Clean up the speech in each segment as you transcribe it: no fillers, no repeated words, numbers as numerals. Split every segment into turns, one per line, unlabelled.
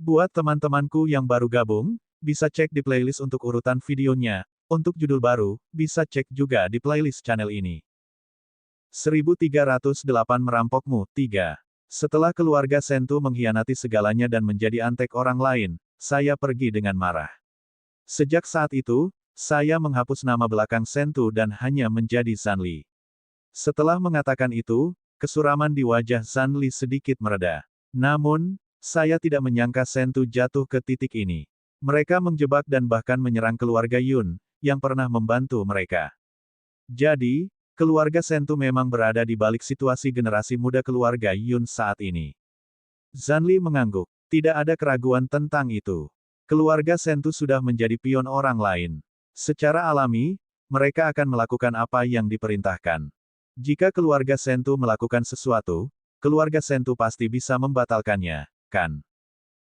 Buat teman-temanku yang baru gabung, bisa cek di playlist untuk urutan videonya. Untuk judul baru, bisa cek juga di playlist channel ini. 1308 Merampokmu, 3. Setelah keluarga Sentu mengkhianati segalanya dan menjadi antek orang lain, saya pergi dengan marah. Sejak saat itu, saya menghapus nama belakang Sentu dan hanya menjadi Zanli. Setelah mengatakan itu, kesuraman di wajah Zanli sedikit mereda. Namun, saya tidak menyangka Sentu jatuh ke titik ini. Mereka menjebak dan bahkan menyerang keluarga Yun, yang pernah membantu mereka. Jadi, keluarga Sentu memang berada di balik situasi generasi muda keluarga Yun saat ini. Zanli mengangguk. Tidak ada keraguan tentang itu. Keluarga Sentu sudah menjadi pion orang lain. Secara alami, mereka akan melakukan apa yang diperintahkan. Jika keluarga Sentu melakukan sesuatu, keluarga Sentu pasti bisa membatalkannya, kan?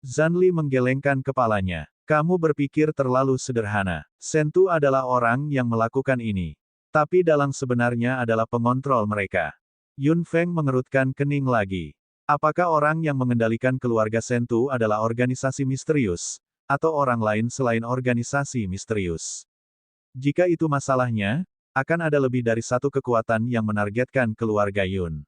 Zanli menggelengkan kepalanya. Kamu berpikir terlalu sederhana. Sentu adalah orang yang melakukan ini. Tapi dalang sebenarnya adalah pengontrol mereka. Yun Feng mengerutkan kening lagi. Apakah orang yang mengendalikan keluarga Sentu adalah organisasi misterius, atau orang lain selain organisasi misterius? Jika itu masalahnya, akan ada lebih dari satu kekuatan yang menargetkan keluarga Yun.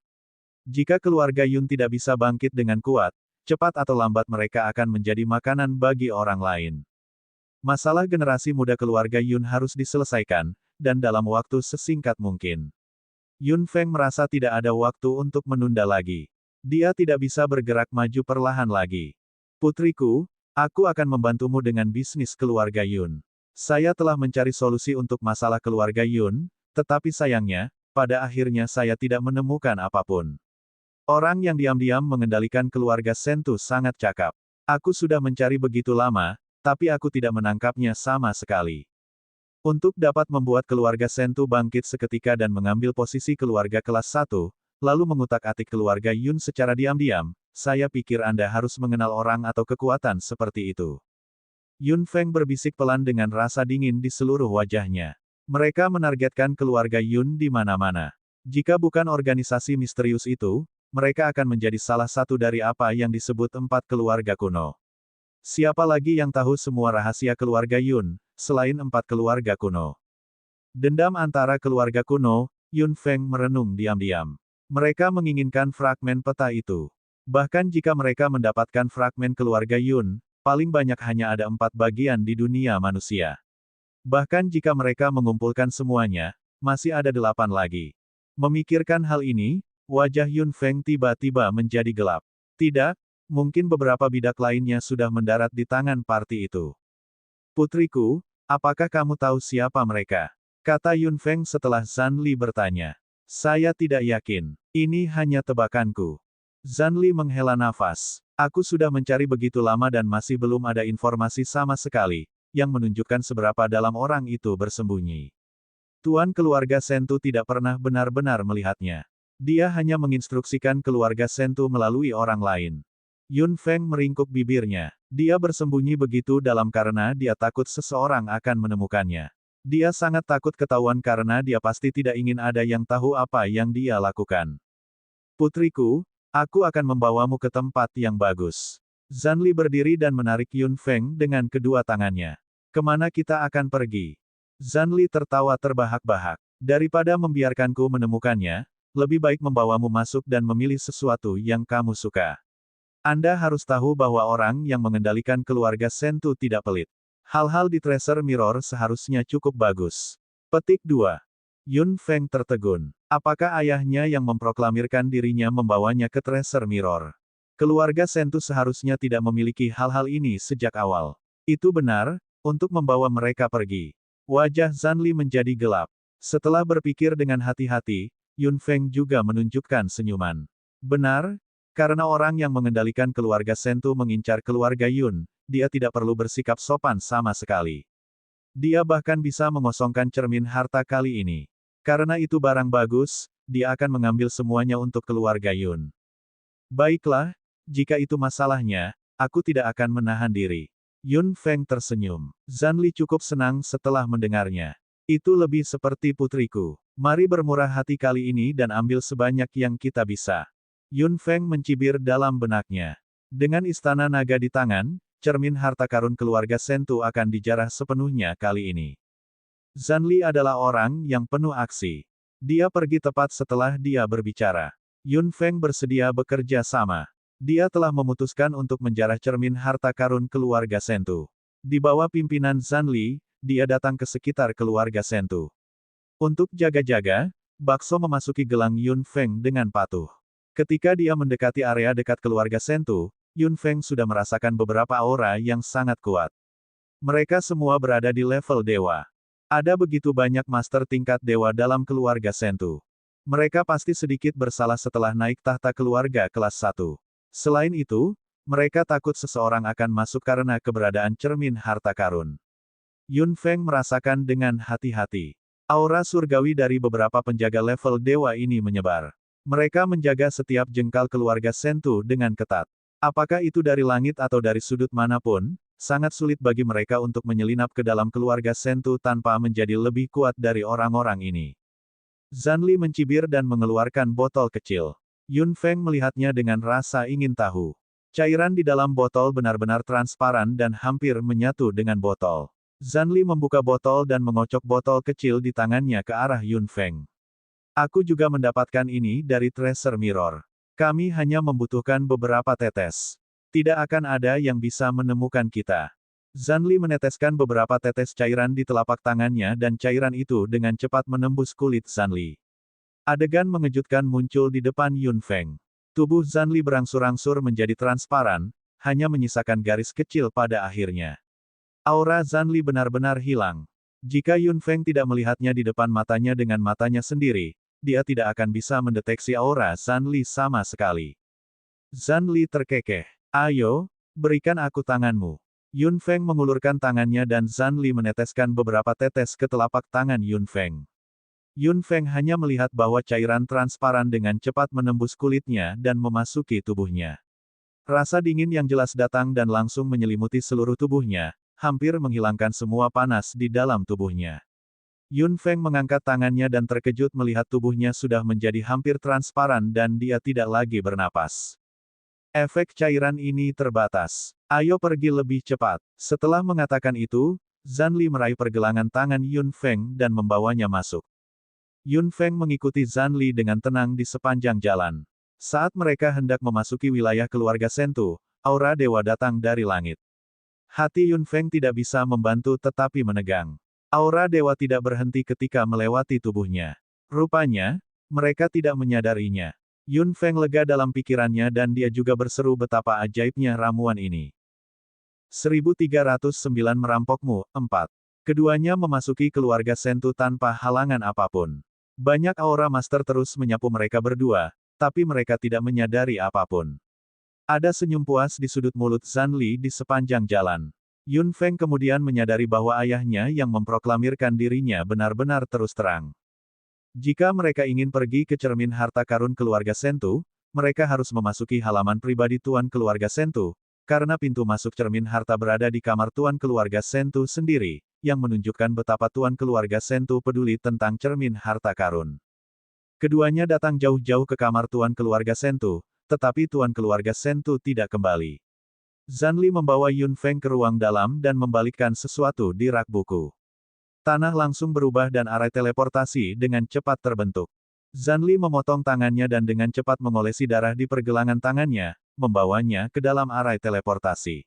Jika keluarga Yun tidak bisa bangkit dengan kuat, cepat atau lambat mereka akan menjadi makanan bagi orang lain. Masalah generasi muda keluarga Yun harus diselesaikan, dan dalam waktu sesingkat mungkin. Yun Feng merasa tidak ada waktu untuk menunda lagi. Dia tidak bisa bergerak maju perlahan lagi. Putriku, aku akan membantumu dengan bisnis keluarga Yun. Saya telah mencari solusi untuk masalah keluarga Yun, tetapi sayangnya, pada akhirnya saya tidak menemukan apapun. Orang yang diam-diam mengendalikan keluarga Sentu sangat cakap. Aku sudah mencari begitu lama, tapi aku tidak menangkapnya sama sekali. Untuk dapat membuat keluarga Sentu bangkit seketika dan mengambil posisi keluarga kelas 1, lalu mengutak-atik keluarga Yun secara diam-diam, saya pikir Anda harus mengenal orang atau kekuatan seperti itu. Yun Feng berbisik pelan dengan rasa dingin di seluruh wajahnya. Mereka menargetkan keluarga Yun di mana-mana. Jika bukan organisasi misterius itu, mereka akan menjadi salah satu dari apa yang disebut 4 keluarga kuno. Siapa lagi yang tahu semua rahasia keluarga Yun, selain 4 keluarga kuno? Dendam antara keluarga kuno, Yun Feng merenung diam-diam. Mereka menginginkan fragmen peta itu. Bahkan jika mereka mendapatkan fragmen keluarga Yun, paling banyak hanya ada 4 bagian di dunia manusia. Bahkan jika mereka mengumpulkan semuanya, masih ada 8 lagi. Memikirkan hal ini, wajah Yun Feng tiba-tiba menjadi gelap. Tidak, mungkin beberapa bidak lainnya sudah mendarat di tangan party itu. Putriku, apakah kamu tahu siapa mereka? Kata Yun Feng setelah Zanli bertanya. Saya tidak yakin. Ini hanya tebakanku. Zanli menghela nafas. Aku sudah mencari begitu lama dan masih belum ada informasi sama sekali, yang menunjukkan seberapa dalam orang itu bersembunyi. Tuan keluarga Sentu tidak pernah benar-benar melihatnya. Dia hanya menginstruksikan keluarga Sentu melalui orang lain. Yun Feng meringkuk bibirnya. Dia bersembunyi begitu dalam karena dia takut seseorang akan menemukannya. Dia sangat takut ketahuan karena dia pasti tidak ingin ada yang tahu apa yang dia lakukan. Putriku, aku akan membawamu ke tempat yang bagus. Zanli berdiri dan menarik Yun Feng dengan kedua tangannya. Kemana kita akan pergi? Zanli tertawa terbahak-bahak. Daripada membiarkanku menemukannya, lebih baik membawamu masuk dan memilih sesuatu yang kamu suka. Anda harus tahu bahwa orang yang mengendalikan keluarga Sentu tidak pelit. Hal-hal di Treasure Mirror seharusnya cukup bagus. Petik 2. Yun Feng tertegun. Apakah ayahnya yang memproklamirkan dirinya membawanya ke Treasure Mirror? Keluarga Sentu seharusnya tidak memiliki hal-hal ini sejak awal. Itu benar, untuk membawa mereka pergi. Wajah Zanli menjadi gelap. Setelah berpikir dengan hati-hati, Yun Feng juga menunjukkan senyuman. Benar, karena orang yang mengendalikan keluarga Sentu mengincar keluarga Yun, dia tidak perlu bersikap sopan sama sekali. Dia bahkan bisa mengosongkan cermin harta kali ini. Karena itu barang bagus, dia akan mengambil semuanya untuk keluarga Yun. Baiklah, jika itu masalahnya, aku tidak akan menahan diri. Yun Feng tersenyum. Zanli cukup senang setelah mendengarnya. Itu lebih seperti putriku. Mari bermurah hati kali ini dan ambil sebanyak yang kita bisa. Yun Feng mencibir dalam benaknya. Dengan istana naga di tangan, cermin harta karun keluarga Sentu akan dijarah sepenuhnya kali ini. Zanli adalah orang yang penuh aksi. Dia pergi tepat setelah dia berbicara. Yun Feng bersedia bekerja sama. Dia telah memutuskan untuk menjarah cermin harta karun keluarga Sentu. Di bawah pimpinan Zanli, dia datang ke sekitar keluarga Sentu. Untuk jaga-jaga, Bakso memasuki gelang Yun Feng dengan patuh. Ketika dia mendekati area dekat keluarga Sentu, Yun Feng sudah merasakan beberapa aura yang sangat kuat. Mereka semua berada di level dewa. Ada begitu banyak master tingkat dewa dalam keluarga Sentu. Mereka pasti sedikit bersalah setelah naik tahta keluarga kelas 1. Selain itu, mereka takut seseorang akan masuk karena keberadaan cermin harta karun. Yun Feng merasakan dengan hati-hati. Aura surgawi dari beberapa penjaga level dewa ini menyebar. Mereka menjaga setiap jengkal keluarga Sentu dengan ketat. Apakah itu dari langit atau dari sudut manapun, sangat sulit bagi mereka untuk menyelinap ke dalam keluarga Sentu tanpa menjadi lebih kuat dari orang-orang ini. Zanli mencibir dan mengeluarkan botol kecil. Yun Feng melihatnya dengan rasa ingin tahu. Cairan di dalam botol benar-benar transparan dan hampir menyatu dengan botol. Zanli membuka botol dan mengocok botol kecil di tangannya ke arah Yun Feng. Aku juga mendapatkan ini dari Treasure Mirror. Kami hanya membutuhkan beberapa tetes. Tidak akan ada yang bisa menemukan kita. Zanli meneteskan beberapa tetes cairan di telapak tangannya dan cairan itu dengan cepat menembus kulit Zanli. Adegan mengejutkan muncul di depan Yun Feng. Tubuh Zanli berangsur-angsur menjadi transparan, hanya menyisakan garis kecil pada akhirnya. Aura Zanli benar-benar hilang. Jika Yun Feng tidak melihatnya di depan matanya dengan matanya sendiri, dia tidak akan bisa mendeteksi aura Zanli sama sekali. Zanli terkekeh. Ayo, berikan aku tanganmu. Yun Feng mengulurkan tangannya dan Zanli meneteskan beberapa tetes ke telapak tangan Yun Feng. Yun Feng hanya melihat bahwa cairan transparan dengan cepat menembus kulitnya dan memasuki tubuhnya. Rasa dingin yang jelas datang dan langsung menyelimuti seluruh tubuhnya, hampir menghilangkan semua panas di dalam tubuhnya. Yun Feng mengangkat tangannya dan terkejut melihat tubuhnya sudah menjadi hampir transparan dan dia tidak lagi bernapas. Efek cairan ini terbatas. Ayo pergi lebih cepat. Setelah mengatakan itu, Zanli meraih pergelangan tangan Yun Feng dan membawanya masuk. Yun Feng mengikuti Zanli dengan tenang di sepanjang jalan. Saat mereka hendak memasuki wilayah keluarga Sentu, aura dewa datang dari langit. Hati Yun Feng tidak bisa membantu tetapi menegang. Aura dewa tidak berhenti ketika melewati tubuhnya. Rupanya, mereka tidak menyadarinya. Yun Feng lega dalam pikirannya dan dia juga berseru betapa ajaibnya ramuan ini. 1309 merampokmu, 4. Keduanya memasuki keluarga Sentu tanpa halangan apapun. Banyak aura master terus menyapu mereka berdua, tapi mereka tidak menyadari apapun. Ada senyum puas di sudut mulut Zanli di sepanjang jalan. Yun Feng kemudian menyadari bahwa ayahnya yang memproklamirkan dirinya benar-benar terus terang. Jika mereka ingin pergi ke cermin harta karun keluarga Sentu, mereka harus memasuki halaman pribadi tuan keluarga Sentu, karena pintu masuk cermin harta berada di kamar tuan keluarga Sentu sendiri, yang menunjukkan betapa tuan keluarga Sentu peduli tentang cermin harta karun. Keduanya datang jauh-jauh ke kamar tuan keluarga Sentu, tetapi tuan keluarga Sentu tidak kembali. Zanli membawa Yun Feng ke ruang dalam dan membalikkan sesuatu di rak buku. Tanah langsung berubah dan arai teleportasi dengan cepat terbentuk. Zanli memotong tangannya dan dengan cepat mengolesi darah di pergelangan tangannya, membawanya ke dalam arai teleportasi.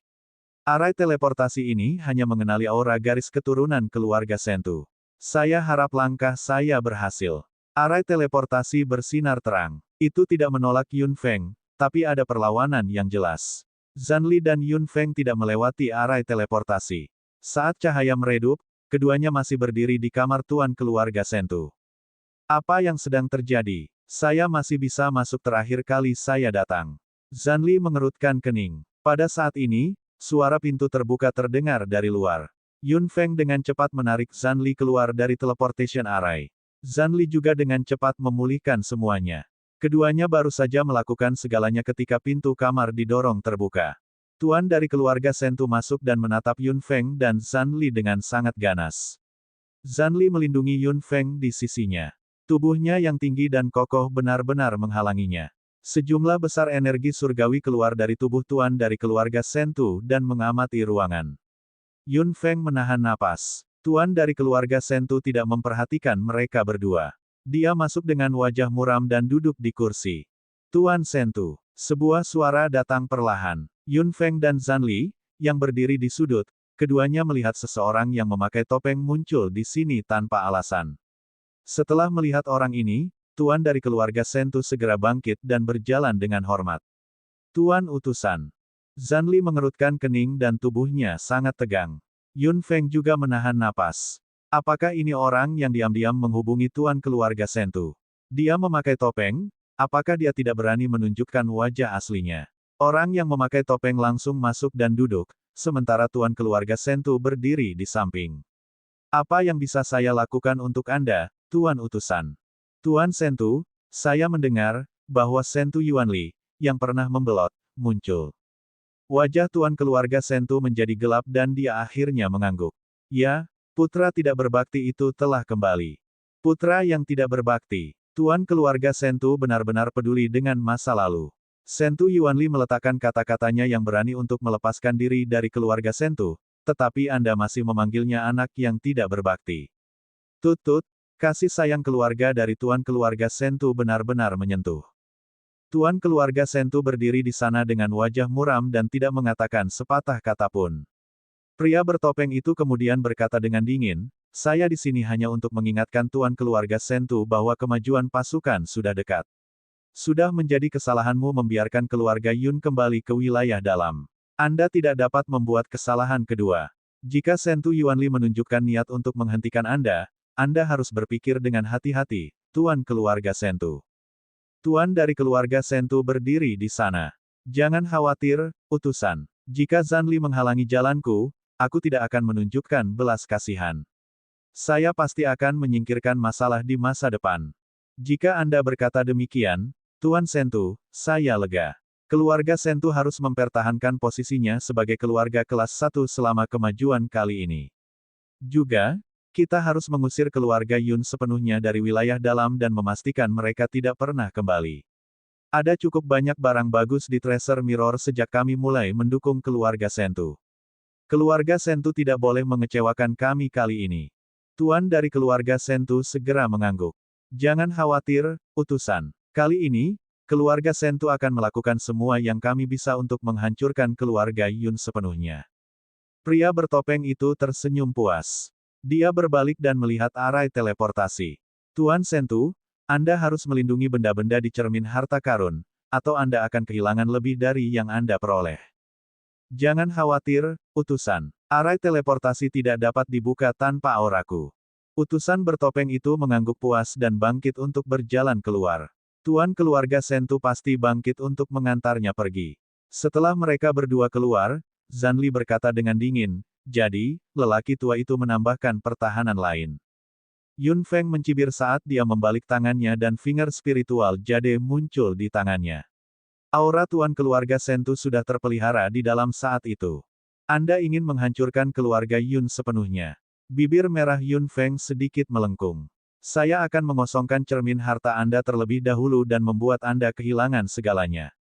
Arai teleportasi ini hanya mengenali aura garis keturunan keluarga Sentu. Saya harap langkah saya berhasil. Arai teleportasi bersinar terang. Itu tidak menolak Yun Feng, tapi ada perlawanan yang jelas. Zanli dan Yun Feng tidak melewati arai teleportasi. Saat cahaya meredup, keduanya masih berdiri di kamar tuan keluarga Sentu. Apa yang sedang terjadi? Saya masih bisa masuk terakhir kali saya datang. Zanli mengerutkan kening. Pada saat ini, suara pintu terbuka terdengar dari luar. Yun Feng dengan cepat menarik Zanli keluar dari teleportation array. Zanli juga dengan cepat memulihkan semuanya. Keduanya baru saja melakukan segalanya ketika pintu kamar didorong terbuka. Tuan dari keluarga Sentu masuk dan menatap Yun Feng dan Zanli dengan sangat ganas. Zanli melindungi Yun Feng di sisinya. Tubuhnya yang tinggi dan kokoh benar-benar menghalanginya. Sejumlah besar energi surgawi keluar dari tubuh tuan dari keluarga Sentu dan mengamati ruangan. Yun Feng menahan napas. Tuan dari keluarga Sentu tidak memperhatikan mereka berdua. Dia masuk dengan wajah muram dan duduk di kursi. Tuan Sentu. Sebuah suara datang perlahan. Yun Feng dan Zanli, yang berdiri di sudut, keduanya melihat seseorang yang memakai topeng muncul di sini tanpa alasan. Setelah melihat orang ini, Tuan dari keluarga Sentu segera bangkit dan berjalan dengan hormat. Tuan utusan. Zanli mengerutkan kening dan tubuhnya sangat tegang. Yun Feng juga menahan napas. Apakah ini orang yang diam-diam menghubungi Tuan keluarga Sentu? Dia memakai topeng, apakah dia tidak berani menunjukkan wajah aslinya? Orang yang memakai topeng langsung masuk dan duduk, sementara Tuan keluarga Sentu berdiri di samping. Apa yang bisa saya lakukan untuk Anda, Tuan utusan? Tuan Sentu, saya mendengar bahwa Sentu Yuanli, yang pernah membelot, muncul. Wajah Tuan keluarga Sentu menjadi gelap dan dia akhirnya mengangguk. Ya, putra tidak berbakti itu telah kembali. Putra yang tidak berbakti. Tuan keluarga Sentu benar-benar peduli dengan masa lalu. Sentu Yuanli meletakkan kata-katanya yang berani untuk melepaskan diri dari keluarga Sentu, tetapi Anda masih memanggilnya anak yang tidak berbakti. Tut-tut, kasih sayang keluarga dari Tuan keluarga Sentu benar-benar menyentuh. Tuan keluarga Sentu berdiri di sana dengan wajah muram dan tidak mengatakan sepatah kata pun. Pria bertopeng itu kemudian berkata dengan dingin, saya di sini hanya untuk mengingatkan Tuan keluarga Sentu bahwa kemajuan pasukan sudah dekat. Sudah menjadi kesalahanmu membiarkan keluarga Yun kembali ke wilayah dalam. Anda tidak dapat membuat kesalahan kedua. Jika Sentu Yuanli menunjukkan niat untuk menghentikan Anda harus berpikir dengan hati-hati, Tuan keluarga Sentu. Tuan dari keluarga Sentu berdiri di sana. Jangan khawatir, utusan. Jika Zanli menghalangi jalanku, aku tidak akan menunjukkan belas kasihan. Saya pasti akan menyingkirkan masalah di masa depan. Jika Anda berkata demikian, Tuan Sentu, saya lega. Keluarga Sentu harus mempertahankan posisinya sebagai keluarga kelas 1 selama kemajuan kali ini. Juga, kita harus mengusir keluarga Yun sepenuhnya dari wilayah dalam dan memastikan mereka tidak pernah kembali. Ada cukup banyak barang bagus di Treasure Mirror sejak kami mulai mendukung keluarga Sentu. Keluarga Sentu tidak boleh mengecewakan kami kali ini. Tuan dari keluarga Sentu segera mengangguk. Jangan khawatir, utusan. Kali ini, keluarga Sentu akan melakukan semua yang kami bisa untuk menghancurkan keluarga Yun sepenuhnya. Pria bertopeng itu tersenyum puas. Dia berbalik dan melihat arai teleportasi. Tuan Sentu, Anda harus melindungi benda-benda di cermin harta karun, atau Anda akan kehilangan lebih dari yang Anda peroleh. Jangan khawatir, utusan. Arai teleportasi tidak dapat dibuka tanpa auraku. Utusan bertopeng itu mengangguk puas dan bangkit untuk berjalan keluar. Tuan keluarga Sentu pasti bangkit untuk mengantarnya pergi. Setelah mereka berdua keluar, Zanli berkata dengan dingin, jadi, lelaki tua itu menambahkan pertahanan lain. Yun Feng mencibir saat dia membalik tangannya dan finger spiritual jade muncul di tangannya. Aura Tuan keluarga Sentu sudah terpelihara di dalam saat itu. Anda ingin menghancurkan keluarga Yun sepenuhnya. Bibir merah Yun Feng sedikit melengkung. Saya akan mengosongkan cermin harta Anda terlebih dahulu dan membuat Anda kehilangan segalanya.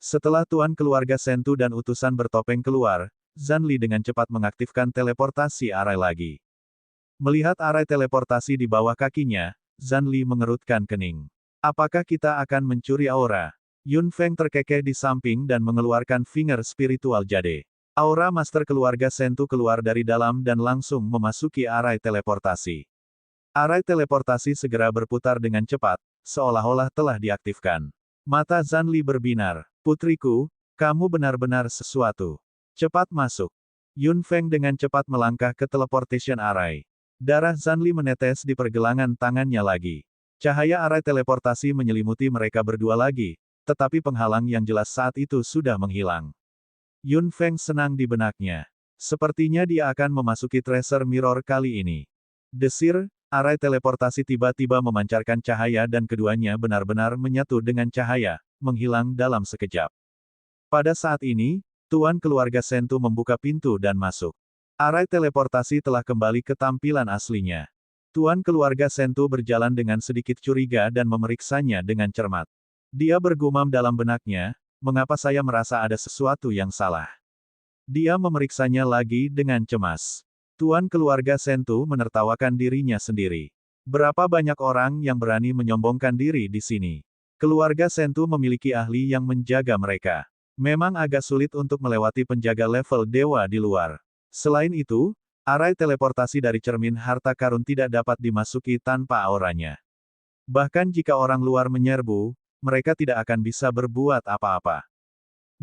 Setelah Tuan keluarga Sentu dan utusan bertopeng keluar, Zanli dengan cepat mengaktifkan teleportasi arai lagi. Melihat arai teleportasi di bawah kakinya, Zanli mengerutkan kening. Apakah kita akan mencuri aura? Yun Feng terkekeh di samping dan mengeluarkan finger spiritual jade. Aura master keluarga Sentu keluar dari dalam dan langsung memasuki arai teleportasi. Arai teleportasi segera berputar dengan cepat, seolah-olah telah diaktifkan. Mata Zanli berbinar. Putriku, kamu benar-benar sesuatu. Cepat masuk. Yun Feng dengan cepat melangkah ke teleportation arai. Darah Zanli menetes di pergelangan tangannya lagi. Cahaya arai teleportasi menyelimuti mereka berdua lagi, tetapi penghalang yang jelas saat itu sudah menghilang. Yun Feng senang di benaknya. Sepertinya dia akan memasuki Treasure Mirror kali ini. Desir, arai teleportasi tiba-tiba memancarkan cahaya dan keduanya benar-benar menyatu dengan cahaya, menghilang dalam sekejap. Pada saat ini, Tuan keluarga Sentu membuka pintu dan masuk. Arai teleportasi telah kembali ke tampilan aslinya. Tuan keluarga Sentu berjalan dengan sedikit curiga dan memeriksanya dengan cermat. Dia bergumam dalam benaknya, mengapa saya merasa ada sesuatu yang salah. Dia memeriksanya lagi dengan cemas. Tuan keluarga Sentu menertawakan dirinya sendiri. Berapa banyak orang yang berani menyombongkan diri di sini. Keluarga Sentu memiliki ahli yang menjaga mereka. Memang agak sulit untuk melewati penjaga level dewa di luar. Selain itu, arai teleportasi dari cermin harta karun tidak dapat dimasuki tanpa auranya. Bahkan jika orang luar menyerbu, mereka tidak akan bisa berbuat apa-apa.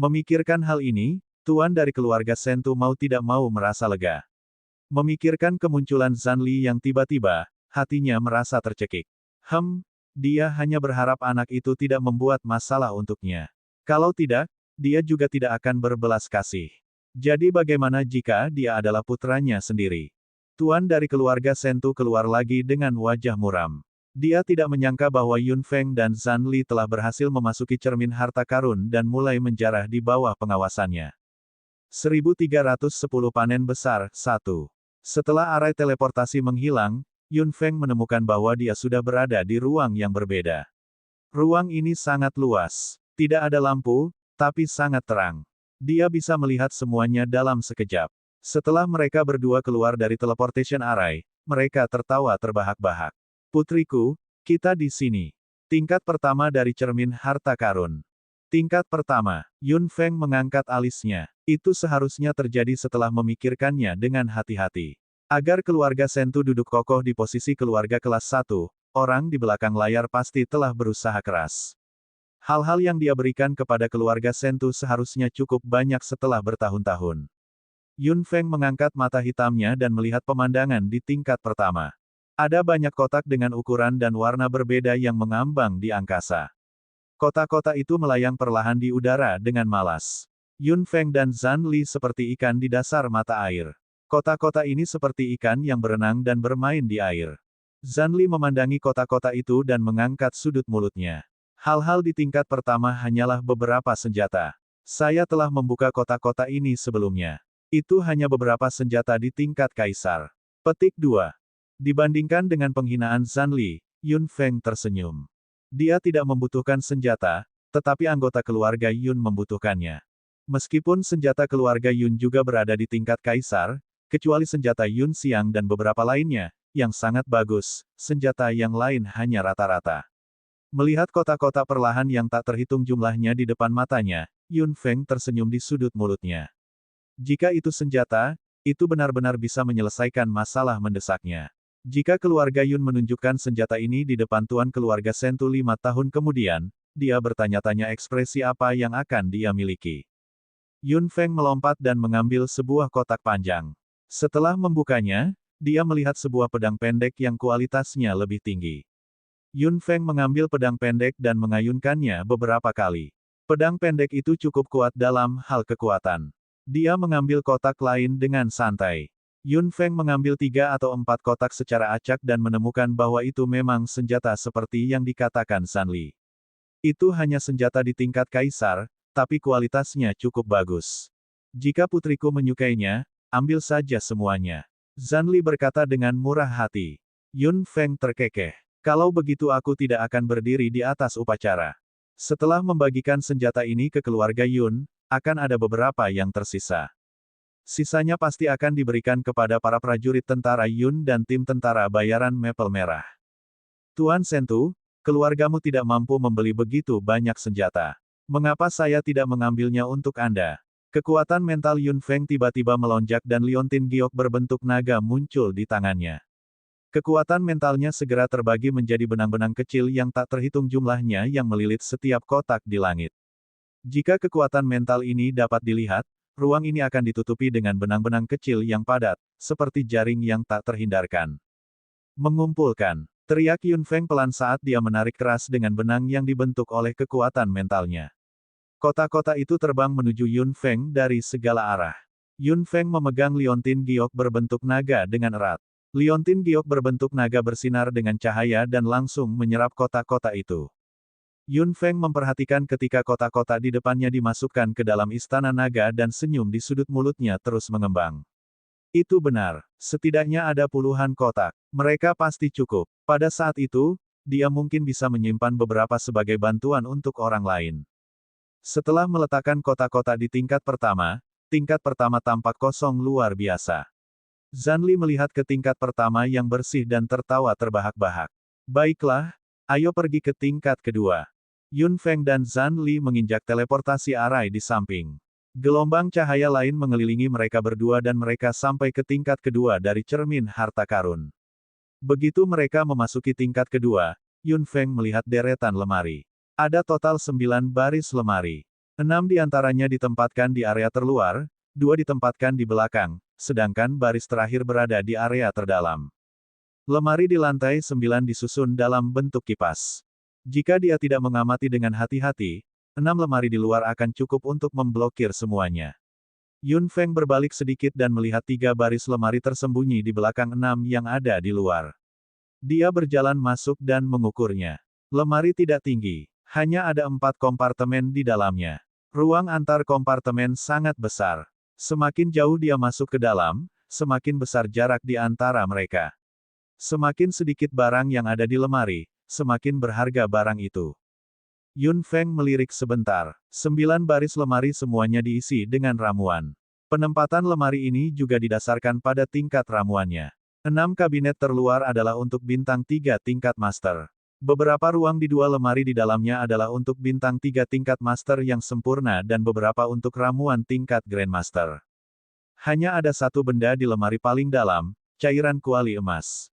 Memikirkan hal ini, tuan dari keluarga Sentu mau tidak mau merasa lega. Memikirkan kemunculan Zanli yang tiba-tiba, hatinya merasa tercekik. Dia hanya berharap anak itu tidak membuat masalah untuknya. Kalau tidak, dia juga tidak akan berbelas kasih. Jadi bagaimana jika dia adalah putranya sendiri? Tuan dari keluarga Sentu keluar lagi dengan wajah muram. Dia tidak menyangka bahwa Yun Feng dan Zanli telah berhasil memasuki cermin harta karun dan mulai menjarah di bawah pengawasannya. 1310 panen besar, 1. Setelah arai teleportasi menghilang, Yun Feng menemukan bahwa dia sudah berada di ruang yang berbeda. Ruang ini sangat luas. Tidak ada lampu, tapi sangat terang. Dia bisa melihat semuanya dalam sekejap. Setelah mereka berdua keluar dari teleportation array, mereka tertawa terbahak-bahak. Putriku, kita di sini. Tingkat pertama dari cermin harta karun. Tingkat pertama, Yun Feng mengangkat alisnya. Itu seharusnya terjadi setelah memikirkannya dengan hati-hati. Agar keluarga Sentu duduk kokoh di posisi keluarga kelas 1, orang di belakang layar pasti telah berusaha keras. Hal-hal yang dia berikan kepada keluarga Sentu seharusnya cukup banyak setelah bertahun-tahun. Yun Feng mengangkat mata hitamnya dan melihat pemandangan di tingkat pertama. Ada banyak kotak dengan ukuran dan warna berbeda yang mengambang di angkasa. Kotak-kotak itu melayang perlahan di udara dengan malas. Yun Feng dan Zanli seperti ikan di dasar mata air. Kotak-kotak ini seperti ikan yang berenang dan bermain di air. Zanli memandangi kotak-kotak itu dan mengangkat sudut mulutnya. Hal-hal di tingkat pertama hanyalah beberapa senjata. Saya telah membuka kotak-kotak ini sebelumnya. Itu hanya beberapa senjata di tingkat kaisar. Petik 2. Dibandingkan dengan penghinaan Zanli, Yun Feng tersenyum. Dia tidak membutuhkan senjata, tetapi anggota keluarga Yun membutuhkannya. Meskipun senjata keluarga Yun juga berada di tingkat kaisar, kecuali senjata Yun Xiang dan beberapa lainnya, yang sangat bagus, senjata yang lain hanya rata-rata. Melihat kotak-kotak perlahan yang tak terhitung jumlahnya di depan matanya, Yun Feng tersenyum di sudut mulutnya. Jika itu senjata, itu benar-benar bisa menyelesaikan masalah mendesaknya. Jika keluarga Yun menunjukkan senjata ini di depan tuan keluarga Sentu 5 tahun kemudian, dia bertanya-tanya ekspresi apa yang akan dia miliki. Yun Feng melompat dan mengambil sebuah kotak panjang. Setelah membukanya, dia melihat sebuah pedang pendek yang kualitasnya lebih tinggi. Yun Feng mengambil pedang pendek dan mengayunkannya beberapa kali. Pedang pendek itu cukup kuat dalam hal kekuatan. Dia mengambil kotak lain dengan santai. Yun Feng mengambil 3 atau 4 kotak secara acak dan menemukan bahwa itu memang senjata seperti yang dikatakan Zanli. Itu hanya senjata di tingkat kaisar, tapi kualitasnya cukup bagus. Jika putriku menyukainya, ambil saja semuanya. Zanli berkata dengan murah hati. Yun Feng terkekeh. Kalau begitu aku tidak akan berdiri di atas upacara. Setelah membagikan senjata ini ke keluarga Yun, akan ada beberapa yang tersisa. Sisanya pasti akan diberikan kepada para prajurit tentara Yun dan tim tentara bayaran Maple Merah. Tuan Sentu, keluargamu tidak mampu membeli begitu banyak senjata. Mengapa saya tidak mengambilnya untuk Anda? Kekuatan mental Yun Feng tiba-tiba melonjak dan liontin giok berbentuk naga muncul di tangannya. Kekuatan mentalnya segera terbagi menjadi benang-benang kecil yang tak terhitung jumlahnya yang melilit setiap kotak di langit. Jika kekuatan mental ini dapat dilihat, ruang ini akan ditutupi dengan benang-benang kecil yang padat, seperti jaring yang tak terhindarkan. Mengumpulkan, teriak Yun Feng pelan saat dia menarik keras dengan benang yang dibentuk oleh kekuatan mentalnya. Kotak-kotak itu terbang menuju Yun Feng dari segala arah. Yun Feng memegang liontin giok berbentuk naga dengan erat. Liontin giok berbentuk naga bersinar dengan cahaya dan langsung menyerap kotak-kotak itu. Yun Feng memperhatikan ketika kotak-kotak di depannya dimasukkan ke dalam istana naga dan senyum di sudut mulutnya terus mengembang. Itu benar. Setidaknya ada puluhan kotak. Mereka pasti cukup. Pada saat itu, dia mungkin bisa menyimpan beberapa sebagai bantuan untuk orang lain. Setelah meletakkan kotak-kotak di tingkat pertama tampak kosong luar biasa. Zanli melihat ke tingkat pertama yang bersih dan tertawa terbahak-bahak. Baiklah, ayo pergi ke tingkat kedua. Yun Feng dan Zanli menginjak teleportasi arai di samping. Gelombang cahaya lain mengelilingi mereka berdua dan mereka sampai ke tingkat kedua dari cermin harta karun. Begitu mereka memasuki tingkat kedua, Yun Feng melihat deretan lemari. Ada total 9 baris lemari. 6 diantaranya ditempatkan di area terluar, 2 ditempatkan di belakang, sedangkan baris terakhir berada di area terdalam. Lemari di lantai 9 disusun dalam bentuk kipas. Jika dia tidak mengamati dengan hati-hati, 6 lemari di luar akan cukup untuk memblokir semuanya. Yun Feng berbalik sedikit dan melihat 3 baris lemari tersembunyi di belakang 6 yang ada di luar. Dia berjalan masuk dan mengukurnya. Lemari tidak tinggi, hanya ada 4 kompartemen di dalamnya. Ruang antar kompartemen sangat besar. Semakin jauh dia masuk ke dalam, semakin besar jarak di antara mereka. Semakin sedikit barang yang ada di lemari, semakin berharga barang itu. Yun Feng melirik sebentar. 9 baris lemari semuanya diisi dengan ramuan. Penempatan lemari ini juga didasarkan pada tingkat ramuannya. 6 kabinet terluar adalah untuk bintang 3 tingkat master. Beberapa ruang di 2 lemari di dalamnya adalah untuk bintang 3 tingkat master yang sempurna dan beberapa untuk ramuan tingkat grandmaster. Hanya ada satu benda di lemari paling dalam, cairan kuali emas.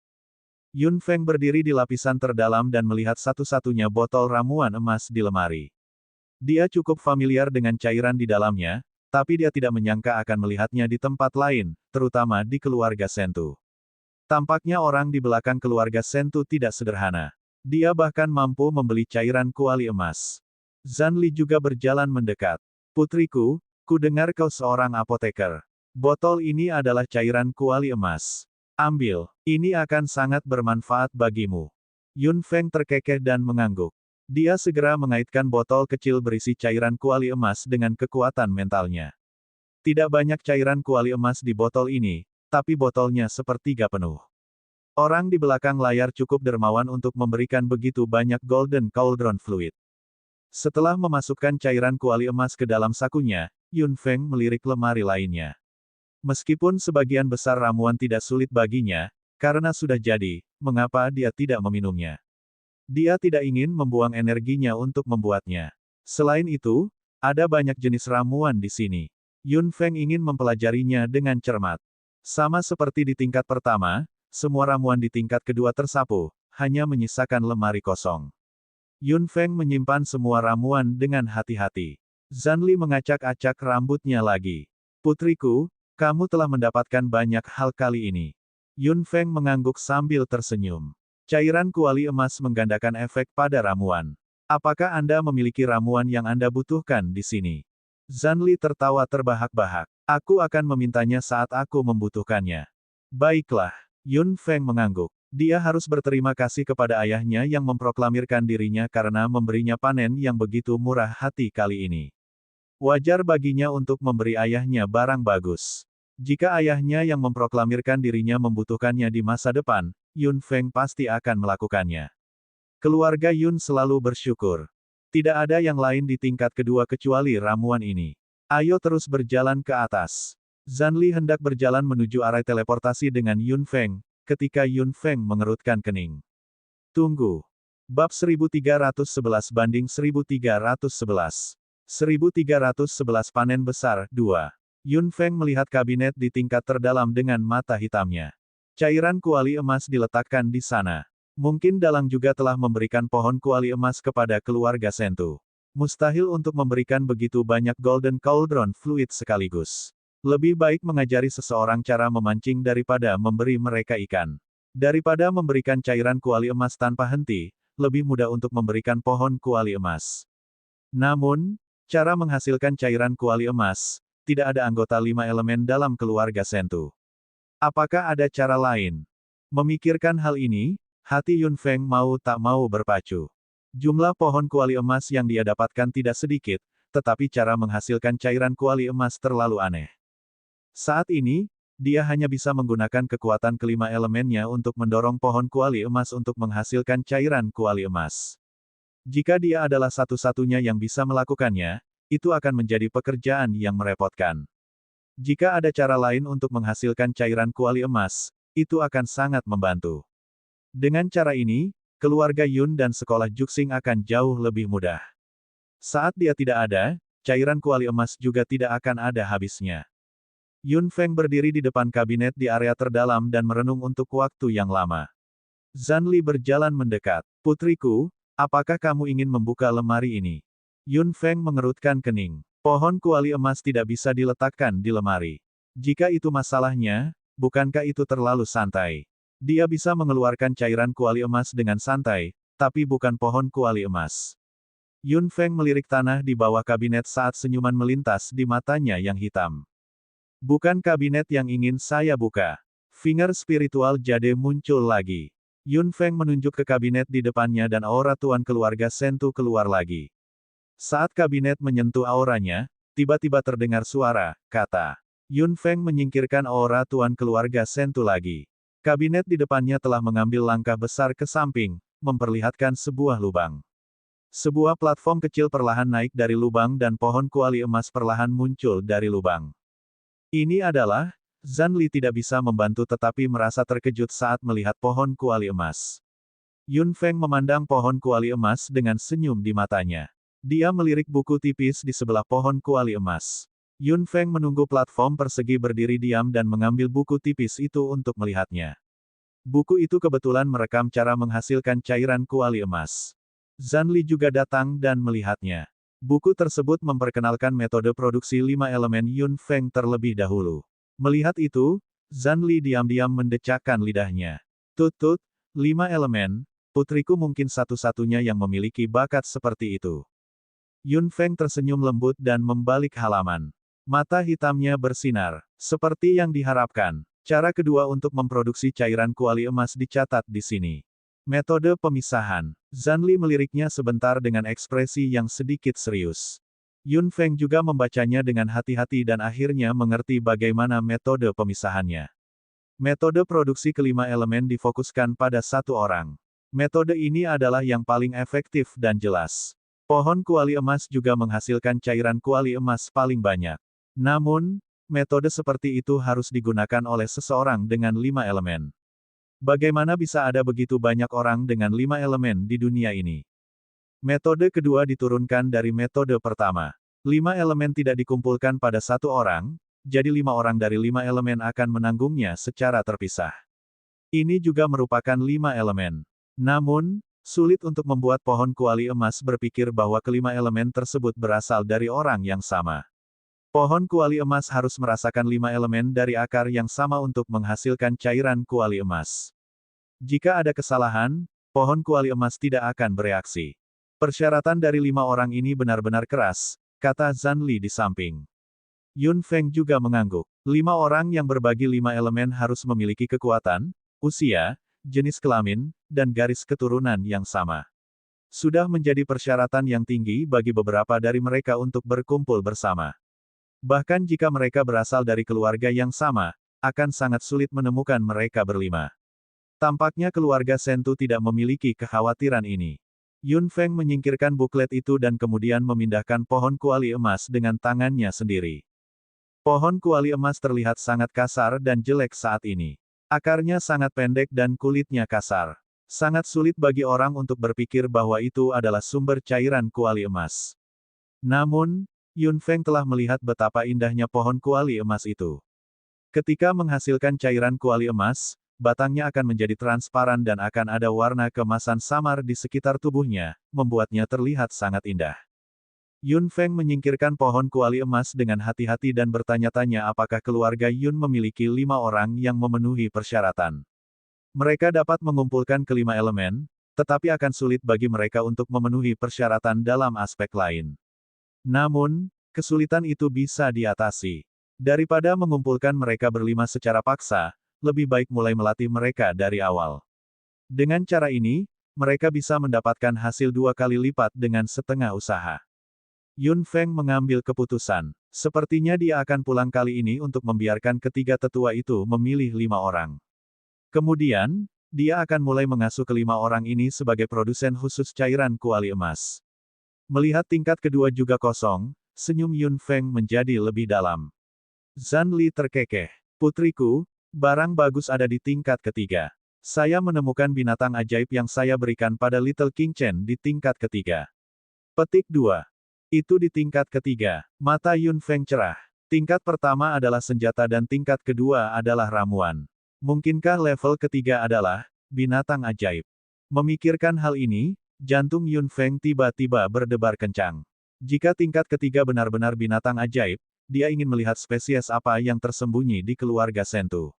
Yun Feng berdiri di lapisan terdalam dan melihat satu-satunya botol ramuan emas di lemari. Dia cukup familiar dengan cairan di dalamnya, tapi dia tidak menyangka akan melihatnya di tempat lain, terutama di keluarga Sentu. Tampaknya orang di belakang keluarga Sentu tidak sederhana. Dia bahkan mampu membeli cairan kuali emas. Zanli juga berjalan mendekat. Putriku, ku dengar kau seorang apoteker. Botol ini adalah cairan kuali emas. Ambil, ini akan sangat bermanfaat bagimu. Yun Feng terkekeh dan mengangguk. Dia segera mengaitkan botol kecil berisi cairan kuali emas dengan kekuatan mentalnya. Tidak banyak cairan kuali emas di botol ini, tapi botolnya sepertiga penuh. Orang di belakang layar cukup dermawan untuk memberikan begitu banyak golden cauldron fluid. Setelah memasukkan cairan kuali emas ke dalam sakunya, Yun Feng melirik lemari lainnya. Meskipun sebagian besar ramuan tidak sulit baginya, karena sudah jadi, mengapa dia tidak meminumnya? Dia tidak ingin membuang energinya untuk membuatnya. Selain itu, ada banyak jenis ramuan di sini. Yun Feng ingin mempelajarinya dengan cermat. Sama seperti di tingkat pertama, semua ramuan di tingkat kedua tersapu, hanya menyisakan lemari kosong. Yun Feng menyimpan semua ramuan dengan hati-hati. Zanli mengacak-acak rambutnya lagi. Putriku, kamu telah mendapatkan banyak hal kali ini. Yun Feng mengangguk sambil tersenyum. Cairan kuali emas menggandakan efek pada ramuan. Apakah Anda memiliki ramuan yang Anda butuhkan di sini? Zanli tertawa terbahak-bahak. Aku akan memintanya saat aku membutuhkannya. Baiklah. Yun Feng mengangguk. Dia harus berterima kasih kepada ayahnya yang memproklamirkan dirinya karena memberinya panen yang begitu murah hati kali ini. Wajar baginya untuk memberi ayahnya barang bagus. Jika ayahnya yang memproklamirkan dirinya membutuhkannya di masa depan, Yun Feng pasti akan melakukannya. Keluarga Yun selalu bersyukur. Tidak ada yang lain di tingkat kedua kecuali ramuan ini. Ayo terus berjalan ke atas. Zanli hendak berjalan menuju area teleportasi dengan Yun Feng, ketika Yun Feng mengerutkan kening. Tunggu. Bab 1311 banding 1311. 1311 panen besar, 2. Yun Feng melihat kabinet di tingkat terdalam dengan mata hitamnya. Cairan kuali emas diletakkan di sana. Mungkin Dalang juga telah memberikan pohon kuali emas kepada keluarga Sentu. Mustahil untuk memberikan begitu banyak golden cauldron fluid sekaligus. Lebih baik mengajari seseorang cara memancing daripada memberi mereka ikan. Daripada memberikan cairan kuali emas tanpa henti, lebih mudah untuk memberikan pohon kuali emas. Namun, cara menghasilkan cairan kuali emas, tidak ada anggota 5 elemen dalam keluarga Sentu. Apakah ada cara lain? Memikirkan hal ini, hati Yun Feng mau tak mau berpacu. Jumlah pohon kuali emas yang dia dapatkan tidak sedikit, tetapi cara menghasilkan cairan kuali emas terlalu aneh. Saat ini, dia hanya bisa menggunakan kekuatan kelima elemennya untuk mendorong pohon kuali emas untuk menghasilkan cairan kuali emas. Jika dia adalah satu-satunya yang bisa melakukannya, itu akan menjadi pekerjaan yang merepotkan. Jika ada cara lain untuk menghasilkan cairan kuali emas, itu akan sangat membantu. Dengan cara ini, keluarga Yun dan sekolah Juxing akan jauh lebih mudah. Saat dia tidak ada, cairan kuali emas juga tidak akan ada habisnya. Yun Feng berdiri di depan kabinet di area terdalam dan merenung untuk waktu yang lama. Zanli berjalan mendekat. Putriku, apakah kamu ingin membuka lemari ini? Yun Feng mengerutkan kening. Pohon kuali emas tidak bisa diletakkan di lemari. Jika itu masalahnya, bukankah itu terlalu santai? Dia bisa mengeluarkan cairan kuali emas dengan santai, tapi bukan pohon kuali emas. Yun Feng melirik tanah di bawah kabinet saat senyuman melintas di matanya yang hitam. Bukan kabinet yang ingin saya buka. Finger spiritual jade muncul lagi. Yun Feng menunjuk ke kabinet di depannya dan aura tuan keluarga Sentu keluar lagi. Saat kabinet menyentuh auranya, tiba-tiba terdengar suara, kata. Yun Feng menyingkirkan aura tuan keluarga Sentu lagi. Kabinet di depannya telah mengambil langkah besar ke samping, memperlihatkan sebuah lubang. Sebuah platform kecil perlahan naik dari lubang dan pohon kuali emas perlahan muncul dari lubang. Ini adalah, Zanli tidak bisa membantu tetapi merasa terkejut saat melihat pohon kuali emas. Yun Feng memandang pohon kuali emas dengan senyum di matanya. Dia melirik buku tipis di sebelah pohon kuali emas. Yun Feng menunggu platform persegi berdiri diam dan mengambil buku tipis itu untuk melihatnya. Buku itu kebetulan merekam cara menghasilkan cairan kuali emas. Zanli juga datang dan melihatnya. Buku tersebut memperkenalkan metode produksi 5 elemen Yun Feng terlebih dahulu. Melihat itu, Zanli diam-diam mendecakkan lidahnya. Tut-tut, 5 elemen, putriku mungkin satu-satunya yang memiliki bakat seperti itu. Yun Feng tersenyum lembut dan membalik halaman. Mata hitamnya bersinar, seperti yang diharapkan. Cara kedua untuk memproduksi cairan kuali emas dicatat di sini. Metode pemisahan. Zanli meliriknya sebentar dengan ekspresi yang sedikit serius. Yun Feng juga membacanya dengan hati-hati dan akhirnya mengerti bagaimana metode pemisahannya. Metode produksi kelima elemen difokuskan pada satu orang. Metode ini adalah yang paling efektif dan jelas. Pohon kuali emas juga menghasilkan cairan kuali emas paling banyak. Namun, metode seperti itu harus digunakan oleh seseorang dengan 5 elemen. Bagaimana bisa ada begitu banyak orang dengan 5 elemen di dunia ini? Metode kedua diturunkan dari metode pertama. 5 elemen tidak dikumpulkan pada satu orang, jadi 5 orang dari 5 elemen akan menanggungnya secara terpisah. Ini juga merupakan 5 elemen. Namun, sulit untuk membuat pohon kuali emas berpikir bahwa kelima elemen tersebut berasal dari orang yang sama. Pohon kuali emas harus merasakan 5 elemen dari akar yang sama untuk menghasilkan cairan kuali emas. Jika ada kesalahan, pohon kuali emas tidak akan bereaksi. Persyaratan dari 5 orang ini benar-benar keras, kata Zanli di samping. Yun Feng juga mengangguk. 5 orang yang berbagi 5 elemen harus memiliki kekuatan, usia, jenis kelamin, dan garis keturunan yang sama. Sudah menjadi persyaratan yang tinggi bagi beberapa dari mereka untuk berkumpul bersama. Bahkan jika mereka berasal dari keluarga yang sama, akan sangat sulit menemukan mereka berlima. Tampaknya keluarga Sentu tidak memiliki kekhawatiran ini. Yun Feng menyingkirkan buklet itu dan kemudian memindahkan pohon kuali emas dengan tangannya sendiri. Pohon kuali emas terlihat sangat kasar dan jelek saat ini. Akarnya sangat pendek dan kulitnya kasar. Sangat sulit bagi orang untuk berpikir bahwa itu adalah sumber cairan kuali emas. Namun, Yun Feng telah melihat betapa indahnya pohon kuali emas itu. Ketika menghasilkan cairan kuali emas, batangnya akan menjadi transparan dan akan ada warna keemasan samar di sekitar tubuhnya, membuatnya terlihat sangat indah. Yun Feng menyingkirkan pohon kuali emas dengan hati-hati dan bertanya-tanya apakah keluarga Yun memiliki 5 orang yang memenuhi persyaratan. Mereka dapat mengumpulkan kelima elemen, tetapi akan sulit bagi mereka untuk memenuhi persyaratan dalam aspek lain. Namun, kesulitan itu bisa diatasi. Daripada mengumpulkan mereka berlima secara paksa, lebih baik mulai melatih mereka dari awal. Dengan cara ini, mereka bisa mendapatkan hasil 2 kali lipat dengan setengah usaha. Yun Feng mengambil keputusan. Sepertinya dia akan pulang kali ini untuk membiarkan ketiga tetua itu memilih 5 orang. Kemudian, dia akan mulai mengasuh kelima orang ini sebagai produsen khusus cairan kuali emas. Melihat tingkat kedua juga kosong, senyum Yun Feng menjadi lebih dalam. Zhan Li terkekeh. Putriku, barang bagus ada di tingkat ketiga. Saya menemukan binatang ajaib yang saya berikan pada Little King Chen di tingkat ketiga. Petik 2. Itu di tingkat ketiga. Mata Yun Feng cerah. Tingkat pertama adalah senjata dan tingkat kedua adalah ramuan. Mungkinkah level ketiga adalah binatang ajaib? Memikirkan hal ini, jantung Yun Feng tiba-tiba berdebar kencang. Jika tingkat ketiga benar-benar binatang ajaib, dia ingin melihat spesies apa yang tersembunyi di keluarga Sentu.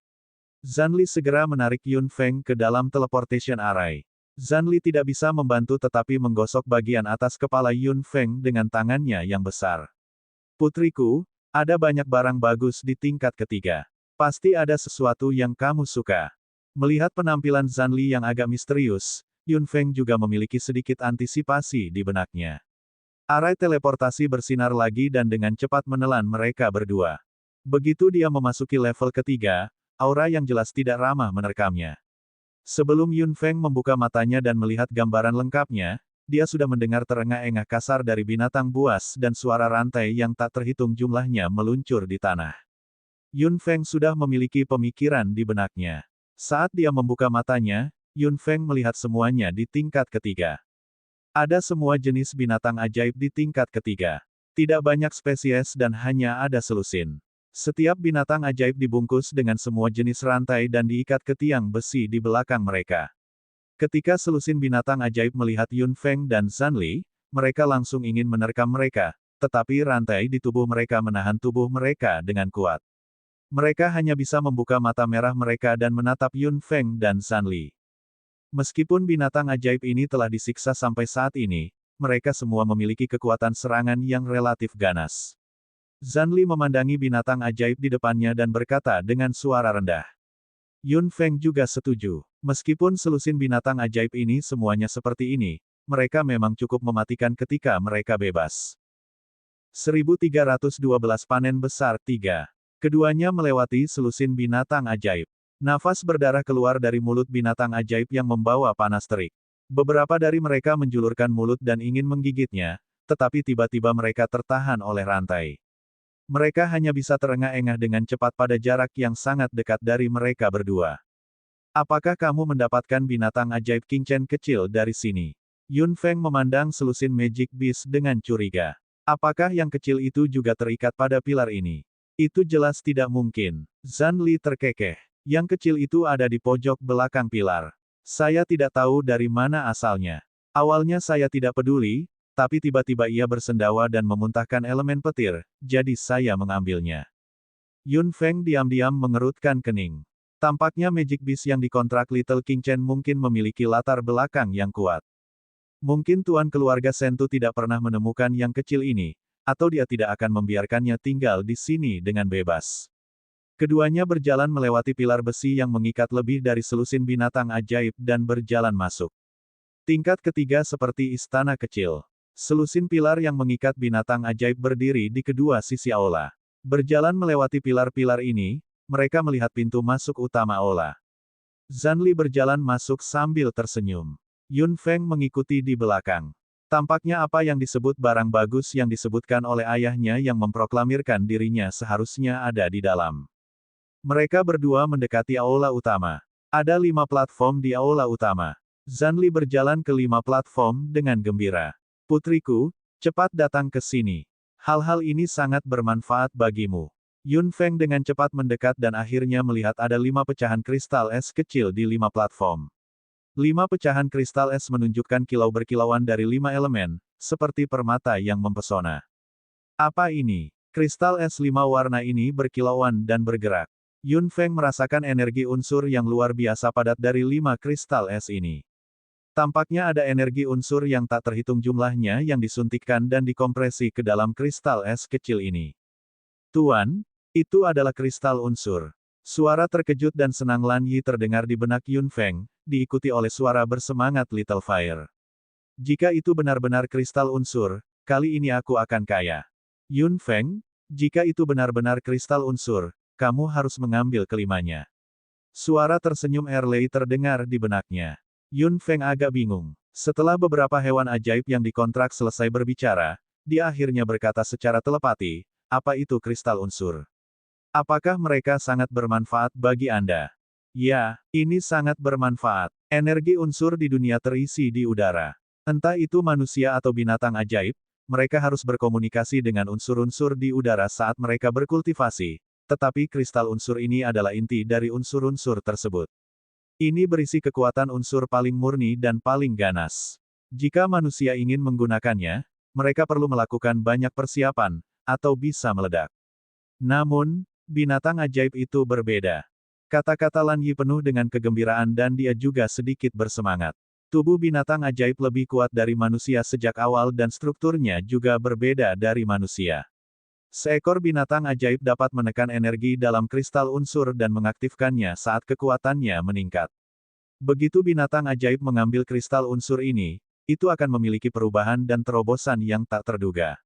Zhan Li segera menarik Yun Feng ke dalam teleportation array. Zhan Li tidak bisa membantu tetapi menggosok bagian atas kepala Yun Feng dengan tangannya yang besar. Putriku, ada banyak barang bagus di tingkat ketiga. Pasti ada sesuatu yang kamu suka. Melihat penampilan Zhan Li yang agak misterius, Yun Feng juga memiliki sedikit antisipasi di benaknya. Arai teleportasi bersinar lagi dan dengan cepat menelan mereka berdua. Begitu dia memasuki level ketiga, aura yang jelas tidak ramah menerkamnya. Sebelum Yun Feng membuka matanya dan melihat gambaran lengkapnya, dia sudah mendengar terengah-engah kasar dari binatang buas dan suara rantai yang tak terhitung jumlahnya meluncur di tanah. Yun Feng sudah memiliki pemikiran di benaknya. Saat dia membuka matanya, Yun Feng melihat semuanya di tingkat ketiga. Ada semua jenis binatang ajaib di tingkat ketiga. Tidak banyak spesies dan hanya ada selusin. Setiap binatang ajaib dibungkus dengan semua jenis rantai dan diikat ke tiang besi di belakang mereka. Ketika selusin binatang ajaib melihat Yun Feng dan Zhan Li, mereka langsung ingin menerkam mereka, tetapi rantai di tubuh mereka menahan tubuh mereka dengan kuat. Mereka hanya bisa membuka mata merah mereka dan menatap Yun Feng dan Zhan Li. Meskipun binatang ajaib ini telah disiksa sampai saat ini, mereka semua memiliki kekuatan serangan yang relatif ganas. Zhan Li memandangi binatang ajaib di depannya dan berkata dengan suara rendah. Yun Feng juga setuju. Meskipun selusin binatang ajaib ini semuanya seperti ini, mereka memang cukup mematikan ketika mereka bebas. 1312 panen besar 3. Keduanya melewati selusin binatang ajaib. Nafas berdarah keluar dari mulut binatang ajaib yang membawa panas terik. Beberapa dari mereka menjulurkan mulut dan ingin menggigitnya, tetapi tiba-tiba mereka tertahan oleh rantai. Mereka hanya bisa terengah-engah dengan cepat pada jarak yang sangat dekat dari mereka berdua. Apakah kamu mendapatkan binatang ajaib King Chen kecil dari sini? Yun Feng memandang selusin Magic Beast dengan curiga. Apakah yang kecil itu juga terikat pada pilar ini? Itu jelas tidak mungkin. Zhan Li terkekeh. Yang kecil itu ada di pojok belakang pilar. Saya tidak tahu dari mana asalnya. Awalnya saya tidak peduli, tapi tiba-tiba ia bersendawa dan memuntahkan elemen petir, jadi saya mengambilnya. Yun Feng diam-diam mengerutkan kening. Tampaknya Magic Beast yang dikontrak Little King Chen mungkin memiliki latar belakang yang kuat. Mungkin tuan keluarga Sentu tidak pernah menemukan yang kecil ini, atau dia tidak akan membiarkannya tinggal di sini dengan bebas. Keduanya berjalan melewati pilar besi yang mengikat lebih dari selusin binatang ajaib dan berjalan masuk. Tingkat ketiga seperti istana kecil. Selusin pilar yang mengikat binatang ajaib berdiri di kedua sisi aula. Berjalan melewati pilar-pilar ini, mereka melihat pintu masuk utama aula. Zhan Li berjalan masuk sambil tersenyum. Yun Feng mengikuti di belakang. Tampaknya apa yang disebut barang bagus yang disebutkan oleh ayahnya yang memproklamirkan dirinya seharusnya ada di dalam. Mereka berdua mendekati aula utama. Ada 5 platform di aula utama. Zhan Li berjalan ke 5 platform dengan gembira. Putriku, cepat datang ke sini. Hal-hal ini sangat bermanfaat bagimu. Yun Feng dengan cepat mendekat dan akhirnya melihat ada 5 pecahan kristal es kecil di 5 platform. 5 pecahan kristal es menunjukkan kilau berkilauan dari 5 elemen, seperti permata yang mempesona. Apa ini? Kristal es 5 warna ini berkilauan dan bergerak. Yun Feng merasakan energi unsur yang luar biasa padat dari 5 kristal es ini. Tampaknya ada energi unsur yang tak terhitung jumlahnya yang disuntikkan dan dikompresi ke dalam kristal es kecil ini. Tuan, itu adalah kristal unsur. Suara terkejut dan senang Lan Yi terdengar di benak Yun Feng, diikuti oleh suara bersemangat Little Fire. Jika itu benar-benar kristal unsur, kali ini aku akan kaya. Yun Feng, jika itu benar-benar kristal unsur, kamu harus mengambil kelimanya. Suara tersenyum Erlei terdengar di benaknya. Yun Feng agak bingung. Setelah beberapa hewan ajaib yang dikontrak selesai berbicara, dia akhirnya berkata secara telepati, apa itu kristal unsur? Apakah mereka sangat bermanfaat bagi Anda? Ya, ini sangat bermanfaat. Energi unsur di dunia terisi di udara. Entah itu manusia atau binatang ajaib, mereka harus berkomunikasi dengan unsur-unsur di udara saat mereka berkultivasi, tetapi kristal unsur ini adalah inti dari unsur-unsur tersebut. Ini berisi kekuatan unsur paling murni dan paling ganas. Jika manusia ingin menggunakannya, mereka perlu melakukan banyak persiapan, atau bisa meledak. Namun, binatang ajaib itu berbeda. Kata-kata Lan Yi penuh dengan kegembiraan dan dia juga sedikit bersemangat. Tubuh binatang ajaib lebih kuat dari manusia sejak awal dan strukturnya juga berbeda dari manusia. Seekor binatang ajaib dapat menekan energi dalam kristal unsur dan mengaktifkannya saat kekuatannya meningkat. Begitu binatang ajaib mengambil kristal unsur ini, itu akan memiliki perubahan dan terobosan yang tak terduga.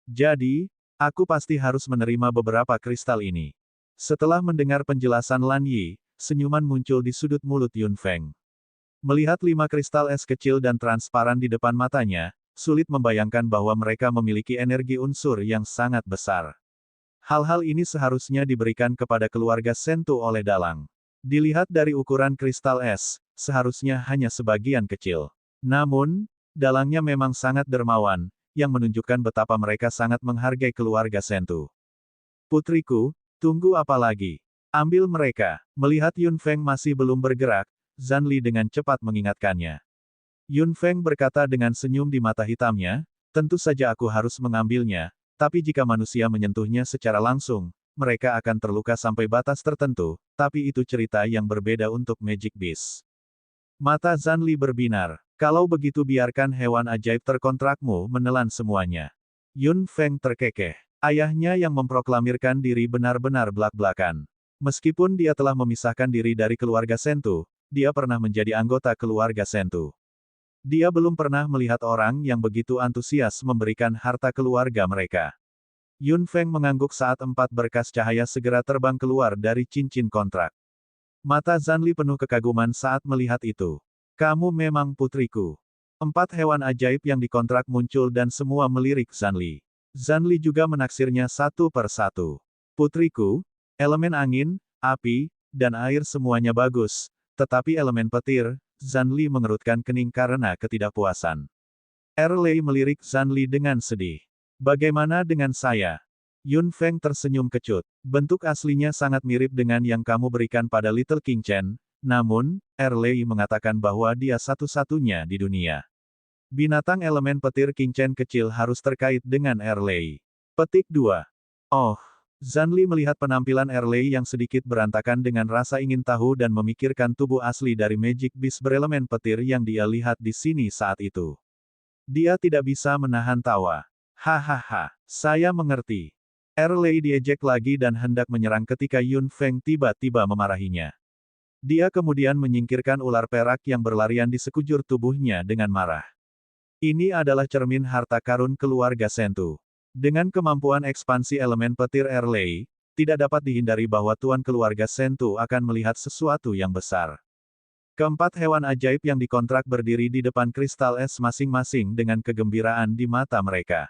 Jadi, aku pasti harus menerima beberapa kristal ini. Setelah mendengar penjelasan Lan Yi, senyuman muncul di sudut mulut Yun Feng. Melihat 5 kristal es kecil dan transparan di depan matanya, sulit membayangkan bahwa mereka memiliki energi unsur yang sangat besar. Hal-hal ini seharusnya diberikan kepada keluarga Sentu oleh Dalang. Dilihat dari ukuran kristal es, seharusnya hanya sebagian kecil. Namun, Dalangnya memang sangat dermawan, yang menunjukkan betapa mereka sangat menghargai keluarga Sentu. Putriku, tunggu apa lagi? Ambil mereka. Melihat Yun Feng masih belum bergerak, Zhan Li dengan cepat mengingatkannya. Yun Feng berkata dengan senyum di mata hitamnya, tentu saja aku harus mengambilnya, tapi jika manusia menyentuhnya secara langsung, mereka akan terluka sampai batas tertentu, tapi itu cerita yang berbeda untuk Magic Beast. Mata Zhan Li berbinar. Kalau begitu biarkan hewan ajaib terkontrakmu menelan semuanya. Yun Feng terkekeh. Ayahnya yang memproklamirkan diri benar-benar belak-belakan. Meskipun dia telah memisahkan diri dari keluarga Sentu, dia pernah menjadi anggota keluarga Sentu. Dia belum pernah melihat orang yang begitu antusias memberikan harta keluarga mereka. Yun Feng mengangguk saat 4 berkas cahaya segera terbang keluar dari cincin kontrak. Mata Zhan Li penuh kekaguman saat melihat itu. Kamu memang putriku. 4 hewan ajaib yang dikontrak muncul dan semua melirik Zhan Li. Zhan Li juga menaksirnya satu per satu. Putriku, elemen angin, api, dan air semuanya bagus, tetapi elemen petir, Zhan Li mengerutkan kening karena ketidakpuasan. Erlei melirik Zhan Li dengan sedih. Bagaimana dengan saya? Yun Feng tersenyum kecut. Bentuk aslinya sangat mirip dengan yang kamu berikan pada Little King Chen, namun, Erlei mengatakan bahwa dia satu-satunya di dunia. Binatang elemen petir King Chen kecil harus terkait dengan Erlei. Petik 2. Oh. Zhan Li melihat penampilan Erlei yang sedikit berantakan dengan rasa ingin tahu dan memikirkan tubuh asli dari Magic Beast berelemen petir yang dia lihat di sini saat itu. Dia tidak bisa menahan tawa. Hahaha, saya mengerti. Erlei diejek lagi dan hendak menyerang ketika Yun Feng tiba-tiba memarahinya. Dia kemudian menyingkirkan ular perak yang berlarian di sekujur tubuhnya dengan marah. Ini adalah cermin harta karun keluarga Sentu. Dengan kemampuan ekspansi elemen petir Erlei, tidak dapat dihindari bahwa tuan keluarga Sentu akan melihat sesuatu yang besar. Keempat hewan ajaib yang dikontrak berdiri di depan kristal es masing-masing dengan kegembiraan di mata mereka.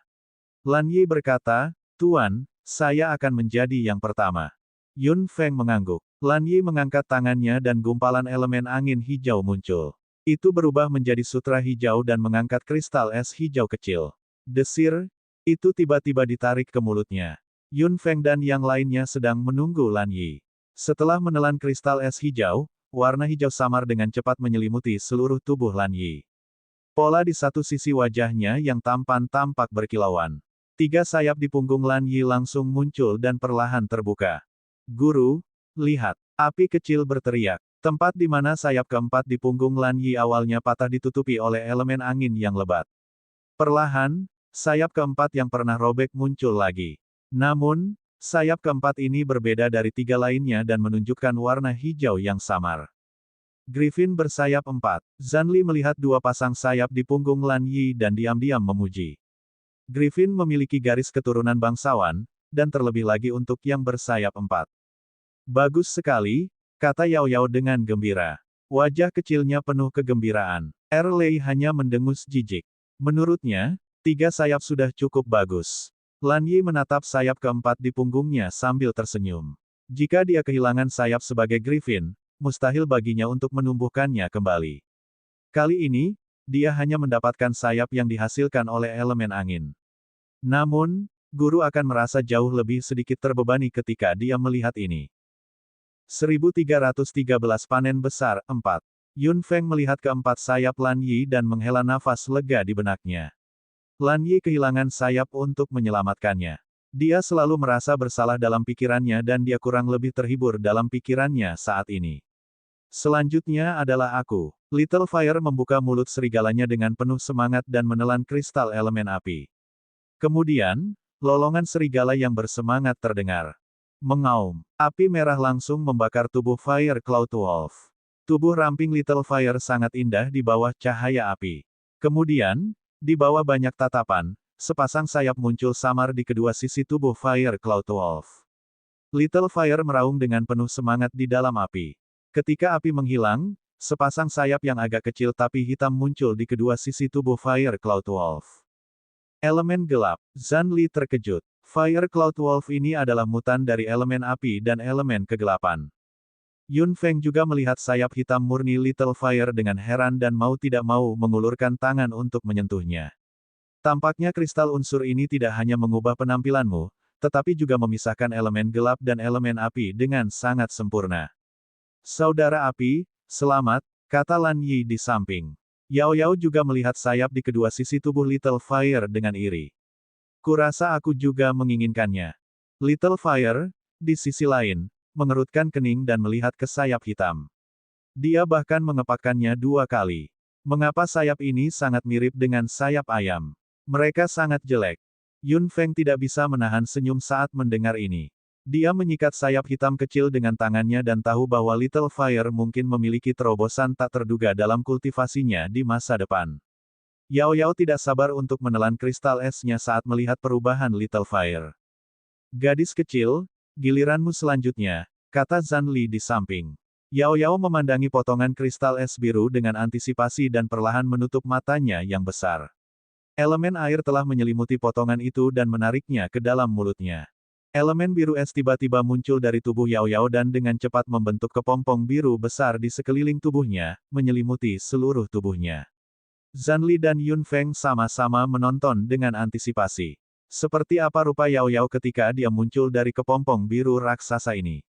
Lan Yi berkata, Tuan, saya akan menjadi yang pertama. Yun Feng mengangguk. Lan Yi mengangkat tangannya dan gumpalan elemen angin hijau muncul. Itu berubah menjadi sutra hijau dan mengangkat kristal es hijau kecil. Desir, itu tiba-tiba ditarik ke mulutnya. Yun Feng dan yang lainnya sedang menunggu Lan Yi. Setelah menelan kristal es hijau, warna hijau samar dengan cepat menyelimuti seluruh tubuh Lan Yi. Pola di satu sisi wajahnya yang tampan tampak berkilauan. 3 sayap di punggung Lan Yi langsung muncul dan perlahan terbuka. Guru, lihat. Api kecil berteriak. Tempat di mana sayap keempat di punggung Lan Yi awalnya patah ditutupi oleh elemen angin yang lebat. Perlahan, sayap keempat yang pernah robek muncul lagi. Namun, sayap keempat ini berbeda dari 3 lainnya dan menunjukkan warna hijau yang samar. Griffin bersayap 4. Zhan Li melihat 2 pasang sayap di punggung Lan Yi dan diam-diam memuji. Griffin memiliki garis keturunan bangsawan, dan terlebih lagi untuk yang bersayap 4. Bagus sekali, kata Yao Yao dengan gembira. Wajah kecilnya penuh kegembiraan. Erlei hanya mendengus jijik. Menurutnya, 3 sayap sudah cukup bagus. Lan Yi menatap sayap keempat di punggungnya sambil tersenyum. Jika dia kehilangan sayap sebagai Griffin, mustahil baginya untuk menumbuhkannya kembali. Kali ini, dia hanya mendapatkan sayap yang dihasilkan oleh elemen angin. Namun, guru akan merasa jauh lebih sedikit terbebani ketika dia melihat ini. 1313 panen besar, 4. Yun Feng melihat keempat sayap Lan Yi dan menghela nafas lega di benaknya. Lan Yi kehilangan sayap untuk menyelamatkannya. Dia selalu merasa bersalah dalam pikirannya dan dia kurang lebih terhibur dalam pikirannya saat ini. Selanjutnya adalah aku. Little Fire membuka mulut serigalanya dengan penuh semangat dan menelan kristal elemen api. Kemudian, lolongan serigala yang bersemangat terdengar. Mengaum. Api merah langsung membakar tubuh Fire Cloud Wolf. Tubuh ramping Little Fire sangat indah di bawah cahaya api. Kemudian, di bawah banyak tatapan, sepasang sayap muncul samar di kedua sisi tubuh Fire Cloud Wolf. Little Fire meraung dengan penuh semangat di dalam api. Ketika api menghilang, sepasang sayap yang agak kecil tapi hitam muncul di kedua sisi tubuh Fire Cloud Wolf. Elemen gelap. Zhan Li terkejut. Fire Cloud Wolf ini adalah mutan dari elemen api dan elemen kegelapan. Yun Feng juga melihat sayap hitam murni Little Fire dengan heran dan mau tidak mau mengulurkan tangan untuk menyentuhnya. Tampaknya kristal unsur ini tidak hanya mengubah penampilanmu, tetapi juga memisahkan elemen gelap dan elemen api dengan sangat sempurna. Saudara api, selamat, kata Lan Yi di samping. Yao Yao juga melihat sayap di kedua sisi tubuh Little Fire dengan iri. Kurasa aku juga menginginkannya. Little Fire, di sisi lain, mengerutkan kening dan melihat ke sayap hitam. Dia bahkan mengepakkannya 2 kali. Mengapa sayap ini sangat mirip dengan sayap ayam? Mereka sangat jelek. Yun Feng tidak bisa menahan senyum saat mendengar ini. Dia menyikat sayap hitam kecil dengan tangannya dan tahu bahwa Little Fire mungkin memiliki terobosan tak terduga dalam kultivasinya di masa depan. Yao Yao tidak sabar untuk menelan kristal esnya saat melihat perubahan Little Fire. Gadis kecil, giliranmu selanjutnya, kata Zhan Li di samping. Yao Yao memandangi potongan kristal es biru dengan antisipasi dan perlahan menutup matanya yang besar. Elemen air telah menyelimuti potongan itu dan menariknya ke dalam mulutnya. Elemen biru es tiba-tiba muncul dari tubuh Yao Yao dan dengan cepat membentuk kepompong biru besar di sekeliling tubuhnya, menyelimuti seluruh tubuhnya. Zhan Li dan Yun Feng sama-sama menonton dengan antisipasi. Seperti apa rupa Yao Yao ketika dia muncul dari kepompong biru raksasa ini.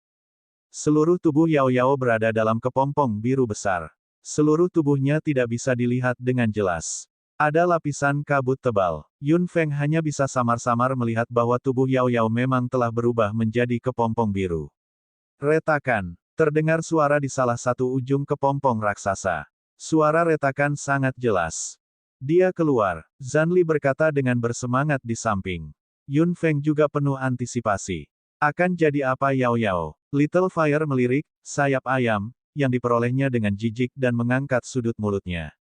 Seluruh tubuh Yao Yao berada dalam kepompong biru besar. Seluruh tubuhnya tidak bisa dilihat dengan jelas. Ada lapisan kabut tebal. Yun Feng hanya bisa samar-samar melihat bahwa tubuh Yao Yao memang telah berubah menjadi kepompong biru. Retakan. Terdengar suara di salah satu ujung kepompong raksasa. Suara retakan sangat jelas. Dia keluar. Zhan Li berkata dengan bersemangat di samping. Yun Feng juga penuh antisipasi. Akan jadi apa Yao Yao? Little Fire melirik, sayap ayam, yang diperolehnya dengan jijik dan mengangkat sudut mulutnya.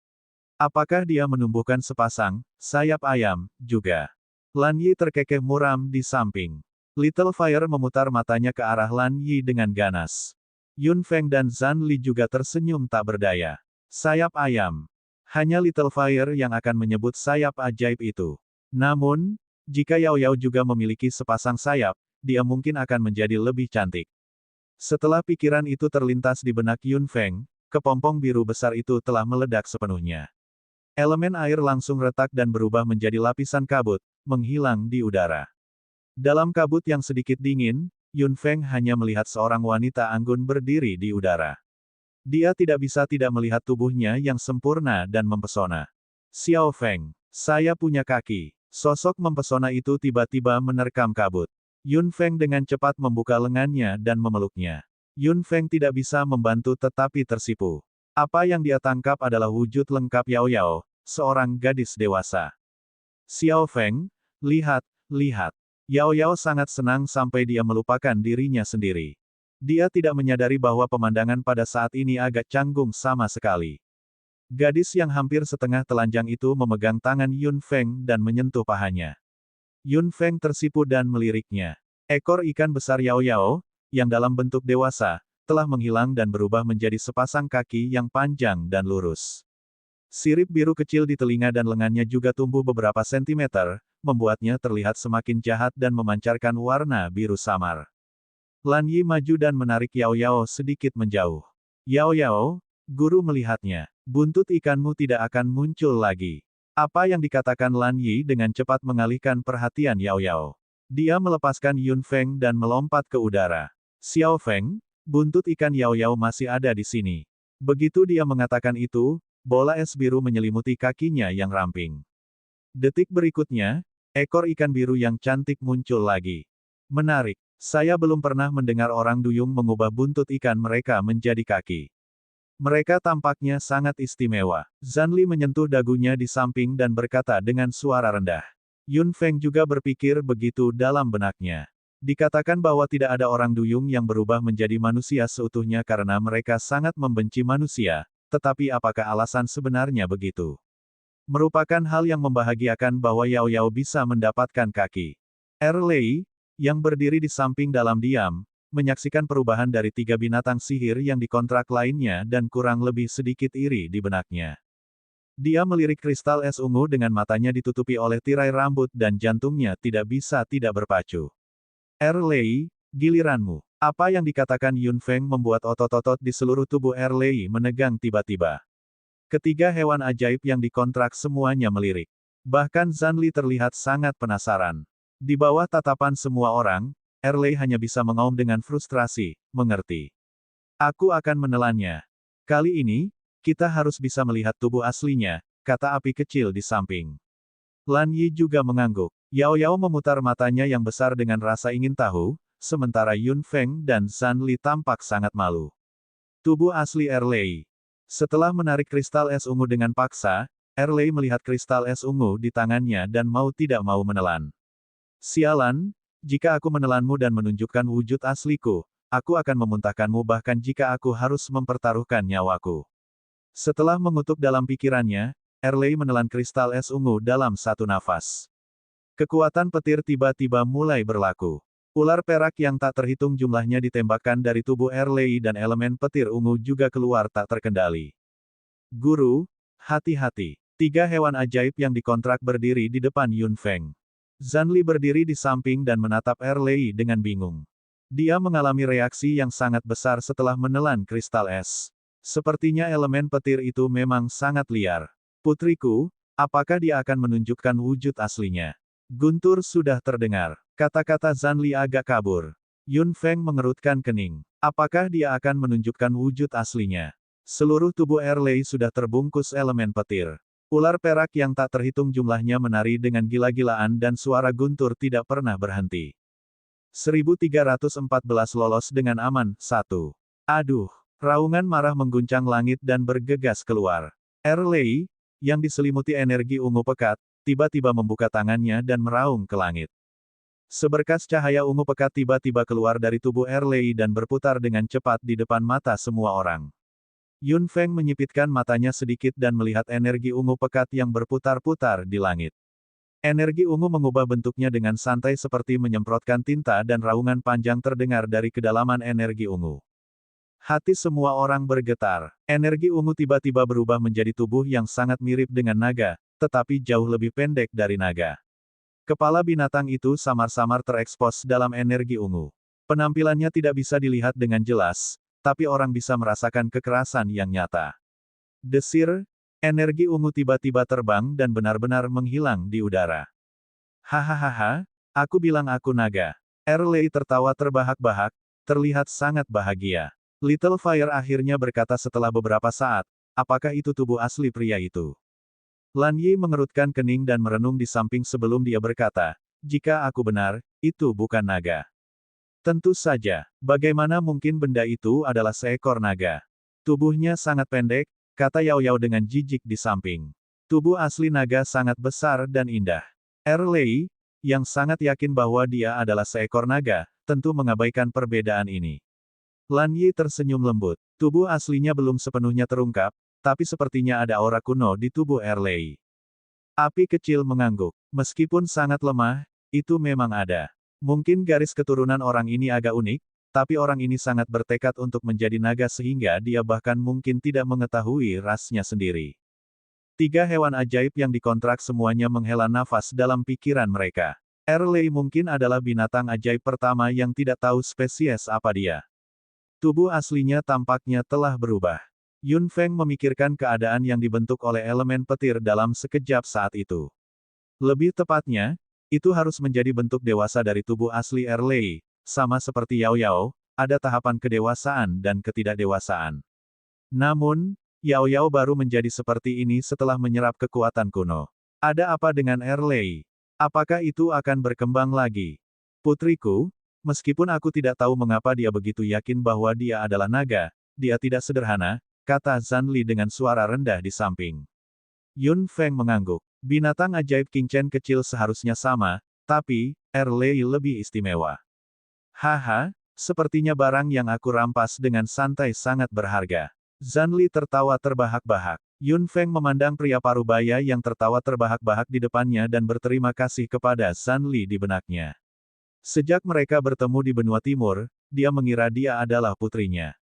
Apakah dia menumbuhkan sepasang sayap ayam juga? Lan Yi terkekeh muram di samping. Little Fire memutar matanya ke arah Lan Yi dengan ganas. Yun Feng dan Zhan Li juga tersenyum tak berdaya. Sayap ayam. Hanya Little Fire yang akan menyebut sayap ajaib itu. Namun, jika Yao Yao juga memiliki sepasang sayap, dia mungkin akan menjadi lebih cantik. Setelah pikiran itu terlintas di benak Yun Feng, kepompong biru besar itu telah meledak sepenuhnya. Elemen air langsung retak dan berubah menjadi lapisan kabut, menghilang di udara. Dalam kabut yang sedikit dingin, Yun Feng hanya melihat seorang wanita anggun berdiri di udara. Dia tidak bisa tidak melihat tubuhnya yang sempurna dan mempesona. Xiao Feng, saya punya kaki. Sosok mempesona itu tiba-tiba menerkam kabut. Yun Feng dengan cepat membuka lengannya dan memeluknya. Yun Feng tidak bisa membantu tetapi tersipu. Apa yang dia tangkap adalah wujud lengkap Yao Yao, seorang gadis dewasa. Xiao Feng, lihat, lihat. Yao Yao sangat senang sampai dia melupakan dirinya sendiri. Dia tidak menyadari bahwa pemandangan pada saat ini agak canggung sama sekali. Gadis yang hampir setengah telanjang itu memegang tangan Yun Feng dan menyentuh pahanya. Yun Feng tersipu dan meliriknya. Ekor ikan besar Yao Yao, yang dalam bentuk dewasa, telah menghilang dan berubah menjadi sepasang kaki yang panjang dan lurus. Sirip biru kecil di telinga dan lengannya juga tumbuh beberapa sentimeter, membuatnya terlihat semakin jahat dan memancarkan warna biru samar. Lan Yi maju dan menarik Yao Yao sedikit menjauh. Yao Yao, guru melihatnya. Buntut ikanmu tidak akan muncul lagi. Apa yang dikatakan Lan Yi dengan cepat mengalihkan perhatian Yao Yao. Dia melepaskan Yun Feng dan melompat ke udara. Xiao Feng, buntut ikan Yao Yao masih ada di sini. Begitu dia mengatakan itu, bola es biru menyelimuti kakinya yang ramping. Detik berikutnya, ekor ikan biru yang cantik muncul lagi. Menarik, saya belum pernah mendengar orang duyung mengubah buntut ikan mereka menjadi kaki. Mereka tampaknya sangat istimewa. Zanli menyentuh dagunya di samping dan berkata dengan suara rendah. Yun Feng juga berpikir begitu dalam benaknya. Dikatakan bahwa tidak ada orang duyung yang berubah menjadi manusia seutuhnya karena mereka sangat membenci manusia, tetapi apakah alasan sebenarnya begitu? Merupakan hal yang membahagiakan bahwa Yao Yao bisa mendapatkan kaki. Erlei, yang berdiri di samping dalam diam, menyaksikan perubahan dari 3 binatang sihir yang dikontrak lainnya dan kurang lebih sedikit iri di benaknya. Dia melirik kristal es ungu dengan matanya ditutupi oleh tirai rambut dan jantungnya tidak bisa tidak berpacu. Erlei, giliranmu. Apa yang dikatakan Yun Feng membuat otot-otot di seluruh tubuh Erlei menegang tiba-tiba. Ketiga hewan ajaib yang dikontrak semuanya melirik. Bahkan Zanli terlihat sangat penasaran. Di bawah tatapan semua orang, Erlei hanya bisa mengaum dengan frustrasi, mengerti. Aku akan menelannya. Kali ini, kita harus bisa melihat tubuh aslinya, kata api kecil di samping. Lan Yi juga mengangguk. Yao Yao memutar matanya yang besar dengan rasa ingin tahu, sementara Yun Feng dan Zanli tampak sangat malu. Tubuh asli Erlei. Setelah menarik kristal es ungu dengan paksa, Erlei melihat kristal es ungu di tangannya dan mau tidak mau menelan. Sialan, jika aku menelanmu dan menunjukkan wujud asliku, aku akan memuntahkanmu bahkan jika aku harus mempertaruhkan nyawaku. Setelah mengutuk dalam pikirannya, Erlei menelan kristal es ungu dalam satu nafas. Kekuatan petir tiba-tiba mulai berlaku. Ular perak yang tak terhitung jumlahnya ditembakkan dari tubuh Erlei dan elemen petir ungu juga keluar tak terkendali. Guru, hati-hati. 3 hewan ajaib yang dikontrak berdiri di depan Yun Feng. Zanli berdiri di samping dan menatap Erlei dengan bingung. Dia mengalami reaksi yang sangat besar setelah menelan kristal es. Sepertinya elemen petir itu memang sangat liar. Putriku, apakah dia akan menunjukkan wujud aslinya? Guntur sudah terdengar. Kata-kata Zanli agak kabur. Yun Feng mengerutkan kening. Apakah dia akan menunjukkan wujud aslinya? Seluruh tubuh Erlei sudah terbungkus elemen petir. Ular perak yang tak terhitung jumlahnya menari dengan gila-gilaan dan suara guntur tidak pernah berhenti. 1314 lolos dengan aman, 1. Aduh, raungan marah mengguncang langit dan bergegas keluar. Erlei, yang diselimuti energi ungu pekat, tiba-tiba membuka tangannya dan meraung ke langit. Seberkas cahaya ungu pekat tiba-tiba keluar dari tubuh Erlei dan berputar dengan cepat di depan mata semua orang. Yun Feng menyipitkan matanya sedikit dan melihat energi ungu pekat yang berputar-putar di langit. Energi ungu mengubah bentuknya dengan santai seperti menyemprotkan tinta dan raungan panjang terdengar dari kedalaman energi ungu. Hati semua orang bergetar. Energi ungu tiba-tiba berubah menjadi tubuh yang sangat mirip dengan naga, tetapi jauh lebih pendek dari naga. Kepala binatang itu samar-samar terekspos dalam energi ungu. Penampilannya tidak bisa dilihat dengan jelas, tapi orang bisa merasakan kekerasan yang nyata. Desir, energi ungu tiba-tiba terbang dan benar-benar menghilang di udara. Hahaha, aku bilang aku naga. Erlei tertawa terbahak-bahak, terlihat sangat bahagia. Little Fire akhirnya berkata setelah beberapa saat, apakah itu tubuh asli pria itu? Lan Yi mengerutkan kening dan merenung di samping sebelum dia berkata, jika aku benar, itu bukan naga. Tentu saja, bagaimana mungkin benda itu adalah seekor naga? Tubuhnya sangat pendek, kata Yao Yao dengan jijik di samping. Tubuh asli naga sangat besar dan indah. Erlei, yang sangat yakin bahwa dia adalah seekor naga, tentu mengabaikan perbedaan ini. Lan Yi tersenyum lembut. Tubuh aslinya belum sepenuhnya terungkap, tapi sepertinya ada aura kuno di tubuh Erlei. Api kecil mengangguk. Meskipun sangat lemah, itu memang ada. Mungkin garis keturunan orang ini agak unik, tapi orang ini sangat bertekad untuk menjadi naga sehingga dia bahkan mungkin tidak mengetahui rasnya sendiri. 3 hewan ajaib yang dikontrak semuanya menghela nafas dalam pikiran mereka. Erlei mungkin adalah binatang ajaib pertama yang tidak tahu spesies apa dia. Tubuh aslinya tampaknya telah berubah. Yun Feng memikirkan keadaan yang dibentuk oleh elemen petir dalam sekejap saat itu. Lebih tepatnya, itu harus menjadi bentuk dewasa dari tubuh asli Erlei, sama seperti Yao Yao, ada tahapan kedewasaan dan ketidakdewasaan. Namun, Yao Yao baru menjadi seperti ini setelah menyerap kekuatan kuno. Ada apa dengan Erlei? Apakah itu akan berkembang lagi? Putriku, meskipun aku tidak tahu mengapa dia begitu yakin bahwa dia adalah naga, dia tidak sederhana, kata Zanli dengan suara rendah di samping. Yun Feng mengangguk. Binatang ajaib King Chen kecil seharusnya sama, tapi, Erlei lebih istimewa. Haha, sepertinya barang yang aku rampas dengan santai sangat berharga. Zanli tertawa terbahak-bahak. Yun Feng memandang pria parubaya yang tertawa terbahak-bahak di depannya dan berterima kasih kepada Zanli di benaknya. Sejak mereka bertemu di benua timur, dia mengira dia adalah putrinya.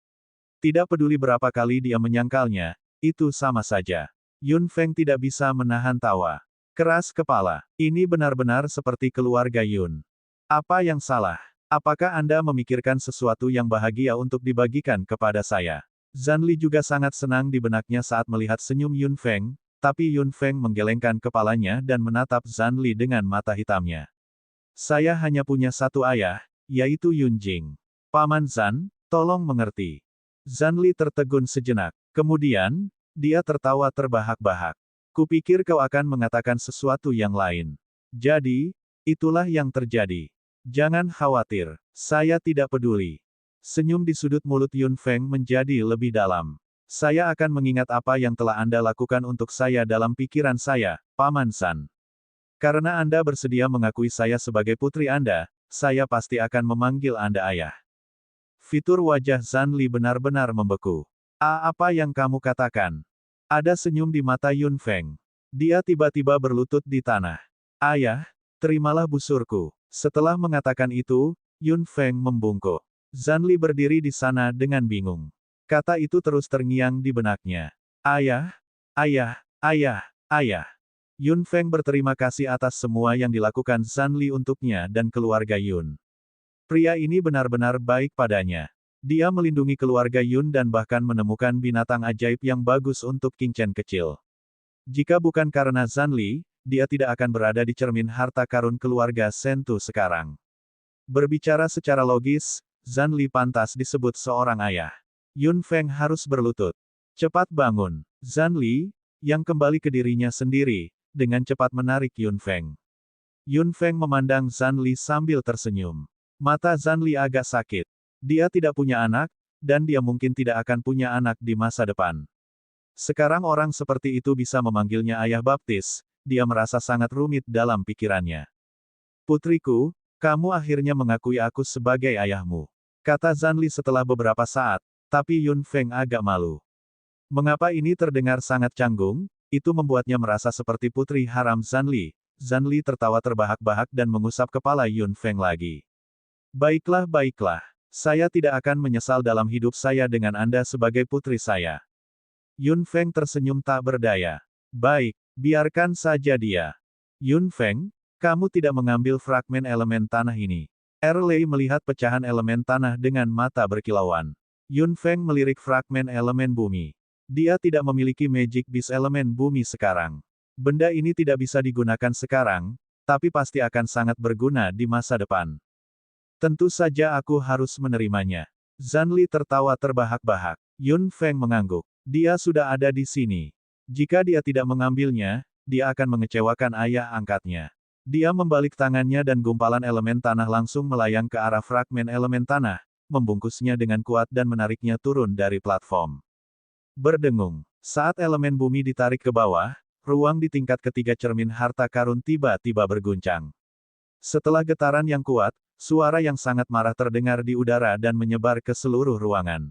Tidak peduli berapa kali dia menyangkalnya, itu sama saja. Yun Feng tidak bisa menahan tawa. Keras kepala. Ini benar-benar seperti keluarga Yun. Apa yang salah? Apakah Anda memikirkan sesuatu yang bahagia untuk dibagikan kepada saya? Zanli juga sangat senang di benaknya saat melihat senyum Yun Feng, tapi Yun Feng menggelengkan kepalanya dan menatap Zanli dengan mata hitamnya. Saya hanya punya satu ayah, yaitu Yun Jing. Paman Zan, tolong mengerti. Zanli tertegun sejenak. Kemudian, dia tertawa terbahak-bahak. Kupikir kau akan mengatakan sesuatu yang lain. Jadi, itulah yang terjadi. Jangan khawatir, saya tidak peduli. Senyum di sudut mulut Yun Feng menjadi lebih dalam. Saya akan mengingat apa yang telah Anda lakukan untuk saya dalam pikiran saya, Paman San. Karena Anda bersedia mengakui saya sebagai putri Anda, saya pasti akan memanggil Anda ayah. Fitur wajah Zanli benar-benar membeku. Apa yang kamu katakan? Ada senyum di mata Yun Feng. Dia tiba-tiba berlutut di tanah. Ayah, terimalah busurku. Setelah mengatakan itu, Yun Feng membungkuk. Zanli berdiri di sana dengan bingung. Kata itu terus terngiang di benaknya. Ayah, ayah, ayah, ayah. Yun Feng berterima kasih atas semua yang dilakukan Zanli untuknya dan keluarga Yun. Pria ini benar-benar baik padanya. Dia melindungi keluarga Yun dan bahkan menemukan binatang ajaib yang bagus untuk King Chen kecil. Jika bukan karena Zanli, dia tidak akan berada di cermin harta karun keluarga Sentu sekarang. Berbicara secara logis, Zanli pantas disebut seorang ayah. Yun Feng harus berlutut. Cepat bangun. Zanli, yang kembali ke dirinya sendiri, dengan cepat menarik Yun Feng. Yun Feng memandang Zanli sambil tersenyum. Mata Zanli agak sakit. Dia tidak punya anak, dan dia mungkin tidak akan punya anak di masa depan. Sekarang orang seperti itu bisa memanggilnya ayah baptis, dia merasa sangat rumit dalam pikirannya. Putriku, kamu akhirnya mengakui aku sebagai ayahmu. Kata Zanli setelah beberapa saat, tapi Yun Feng agak malu. Mengapa ini terdengar sangat canggung? Itu membuatnya merasa seperti putri haram Zanli. Zanli tertawa terbahak-bahak dan mengusap kepala Yun Feng lagi. Baiklah, baiklah. Saya tidak akan menyesal dalam hidup saya dengan Anda sebagai putri saya. Yun Feng tersenyum tak berdaya. Baik, biarkan saja dia. Yun Feng, kamu tidak mengambil fragmen elemen tanah ini. Erlei melihat pecahan elemen tanah dengan mata berkilauan. Yun Feng melirik fragmen elemen bumi. Dia tidak memiliki magic beast elemen bumi sekarang. Benda ini tidak bisa digunakan sekarang, tapi pasti akan sangat berguna di masa depan. Tentu saja aku harus menerimanya. Zanli tertawa terbahak-bahak. Yun Feng mengangguk. Dia sudah ada di sini. Jika dia tidak mengambilnya, dia akan mengecewakan ayah angkatnya. Dia membalik tangannya dan gumpalan elemen tanah langsung melayang ke arah fragmen elemen tanah, membungkusnya dengan kuat dan menariknya turun dari platform. Berdengung. Saat elemen bumi ditarik ke bawah, ruang di tingkat ketiga cermin harta karun tiba-tiba berguncang. Setelah getaran yang kuat, suara yang sangat marah terdengar di udara dan menyebar ke seluruh ruangan.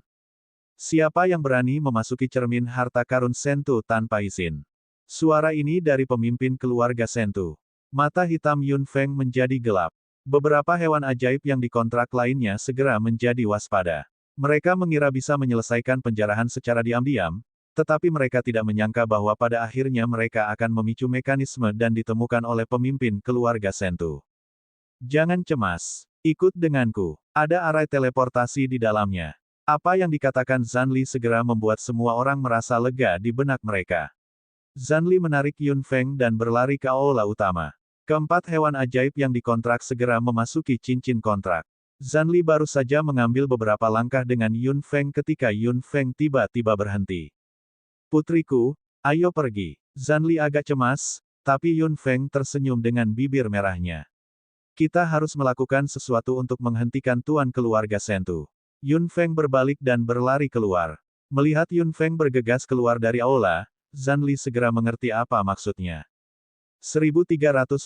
Siapa yang berani memasuki cermin harta karun Sentu tanpa izin? Suara ini dari pemimpin keluarga Sentu. Mata hitam Yun Feng menjadi gelap. Beberapa hewan ajaib yang dikontrak lainnya segera menjadi waspada. Mereka mengira bisa menyelesaikan penjarahan secara diam-diam, tetapi mereka tidak menyangka bahwa pada akhirnya mereka akan memicu mekanisme dan ditemukan oleh pemimpin keluarga Sentu. Jangan cemas. Ikut denganku. Ada arai teleportasi di dalamnya. Apa yang dikatakan Zanli segera membuat semua orang merasa lega di benak mereka. Zanli menarik Yun Feng dan berlari ke aula utama. Keempat hewan ajaib yang dikontrak segera memasuki cincin kontrak. Zanli baru saja mengambil beberapa langkah dengan Yun Feng ketika Yun Feng tiba-tiba berhenti. Putriku, ayo pergi. Zanli agak cemas, tapi Yun Feng tersenyum dengan bibir merahnya. Kita harus melakukan sesuatu untuk menghentikan tuan keluarga Sentu. Yun Feng berbalik dan berlari keluar. Melihat Yun Feng bergegas keluar dari aula, Zanli segera mengerti apa maksudnya. 1315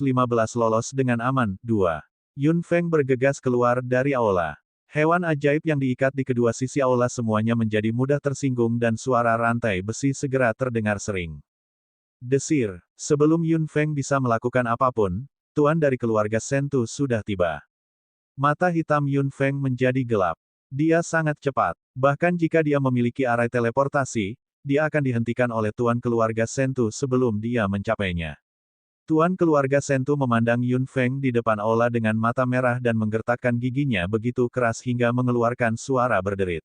lolos dengan aman, 2. Yun Feng bergegas keluar dari aula. Hewan ajaib yang diikat di kedua sisi aula semuanya menjadi mudah tersinggung dan suara rantai besi segera terdengar sering. Desir, sebelum Yun Feng bisa melakukan apapun, tuan dari keluarga Sentu sudah tiba. Mata hitam Yun Feng menjadi gelap. Dia sangat cepat. Bahkan jika dia memiliki arai teleportasi, dia akan dihentikan oleh tuan keluarga Sentu sebelum dia mencapainya. Tuan keluarga Sentu memandang Yun Feng di depan aula dengan mata merah dan menggertakkan giginya begitu keras hingga mengeluarkan suara berderit.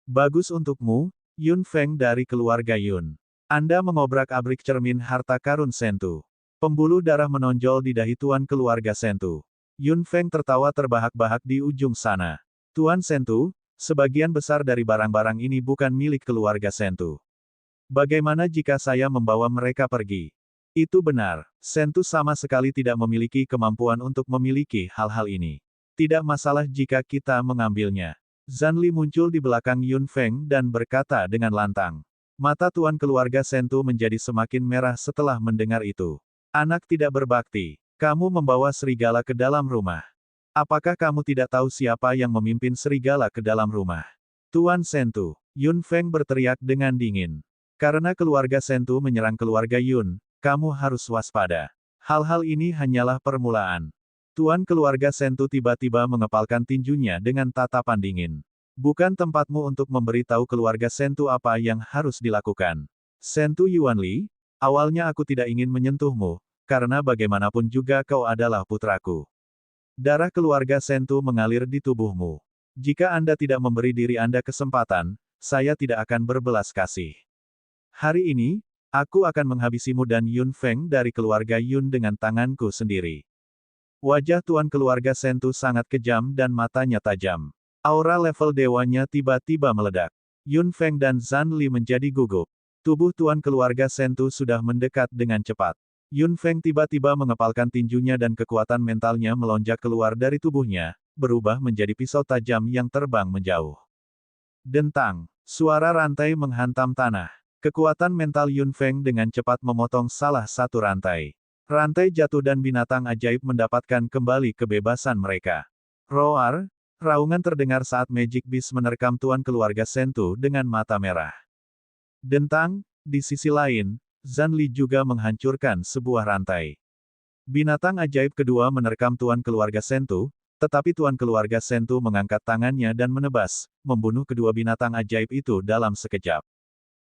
Bagus untukmu, Yun Feng dari keluarga Yun. Anda mengobrak-abrik cermin harta karun Sentu. Pembuluh darah menonjol di dahi tuan keluarga Sentu. Yun Feng tertawa terbahak-bahak di ujung sana. Tuan Sentu, sebagian besar dari barang-barang ini bukan milik keluarga Sentu. Bagaimana jika saya membawa mereka pergi? Itu benar, Sentu sama sekali tidak memiliki kemampuan untuk memiliki hal-hal ini. Tidak masalah jika kita mengambilnya. Zanli muncul di belakang Yun Feng dan berkata dengan lantang. Mata tuan keluarga Sentu menjadi semakin merah setelah mendengar itu. Anak tidak berbakti. Kamu membawa serigala ke dalam rumah. Apakah kamu tidak tahu siapa yang memimpin serigala ke dalam rumah? Tuan Sentu. Yun Feng berteriak dengan dingin. Karena keluarga Sentu menyerang keluarga Yun, kamu harus waspada. Hal-hal ini hanyalah permulaan. Tuan keluarga Sentu tiba-tiba mengepalkan tinjunya dengan tatapan dingin. Bukan tempatmu untuk memberitahu keluarga Sentu apa yang harus dilakukan. Sentu Yuanli, awalnya aku tidak ingin menyentuhmu, karena bagaimanapun juga kau adalah putraku. Darah keluarga Sentu mengalir di tubuhmu. Jika Anda tidak memberi diri Anda kesempatan, saya tidak akan berbelas kasih. Hari ini, aku akan menghabisimu dan Yun Feng dari keluarga Yun dengan tanganku sendiri. Wajah tuan keluarga Sentu sangat kejam dan matanya tajam. Aura level dewanya tiba-tiba meledak. Yun Feng dan Zanli menjadi gugup. Tubuh tuan keluarga Sentu sudah mendekat dengan cepat. Yun Feng tiba-tiba mengepalkan tinjunya dan kekuatan mentalnya melonjak keluar dari tubuhnya, berubah menjadi pisau tajam yang terbang menjauh. Dentang, suara rantai menghantam tanah. Kekuatan mental Yun Feng dengan cepat memotong salah satu rantai. Rantai jatuh dan binatang ajaib mendapatkan kembali kebebasan mereka. Roar, raungan terdengar saat Magic Beast menerkam tuan keluarga Sentu dengan mata merah. Dentang, di sisi lain, Zanli juga menghancurkan sebuah rantai. Binatang ajaib kedua menerkam tuan keluarga Sentu, tetapi tuan keluarga Sentu mengangkat tangannya dan menebas, membunuh kedua binatang ajaib itu dalam sekejap.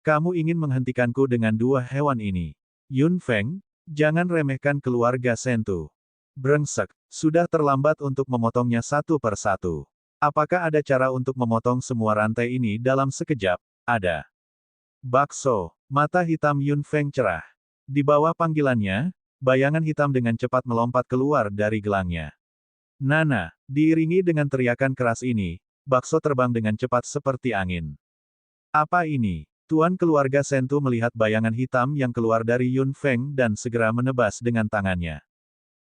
Kamu ingin menghentikanku dengan dua hewan ini. Yun Feng, jangan remehkan keluarga Sentu. Brengsek, sudah terlambat untuk memotongnya satu per satu. Apakah ada cara untuk memotong semua rantai ini dalam sekejap? Ada. Bakso, mata hitam Yun Feng cerah. Di bawah panggilannya, bayangan hitam dengan cepat melompat keluar dari gelangnya. Nana, diiringi dengan teriakan keras ini, bakso terbang dengan cepat seperti angin. Apa ini? Tuan keluarga Sentu melihat bayangan hitam yang keluar dari Yun Feng dan segera menebas dengan tangannya.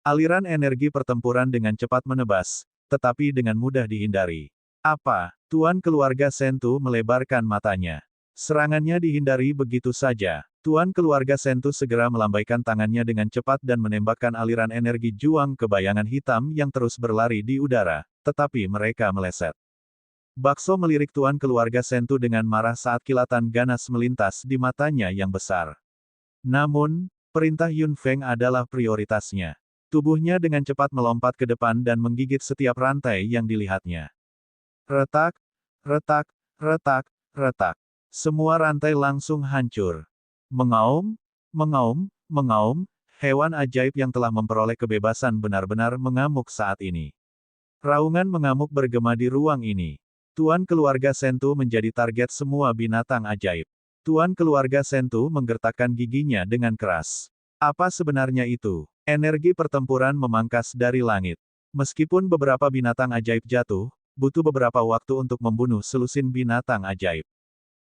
Aliran energi pertempuran dengan cepat menebas, tetapi dengan mudah dihindari. Apa? Tuan keluarga Sentu melebarkan matanya. Serangannya dihindari begitu saja. Tuan keluarga Sentu segera melambaikan tangannya dengan cepat dan menembakkan aliran energi juang ke bayangan hitam yang terus berlari di udara, tetapi mereka meleset. Bakso melirik tuan keluarga Sentu dengan marah saat kilatan ganas melintas di matanya yang besar. Namun, perintah Yun Feng adalah prioritasnya. Tubuhnya dengan cepat melompat ke depan dan menggigit setiap rantai yang dilihatnya. Retak, retak, retak, retak. Semua rantai langsung hancur. Mengaum, mengaum, mengaum, hewan ajaib yang telah memperoleh kebebasan benar-benar mengamuk saat ini. Raungan mengamuk bergema di ruang ini. Tuan keluarga Sentu menjadi target semua binatang ajaib. Tuan keluarga Sentu menggertakkan giginya dengan keras. Apa sebenarnya itu? Energi pertempuran memangkas dari langit. Meskipun beberapa binatang ajaib jatuh, butuh beberapa waktu untuk membunuh selusin binatang ajaib.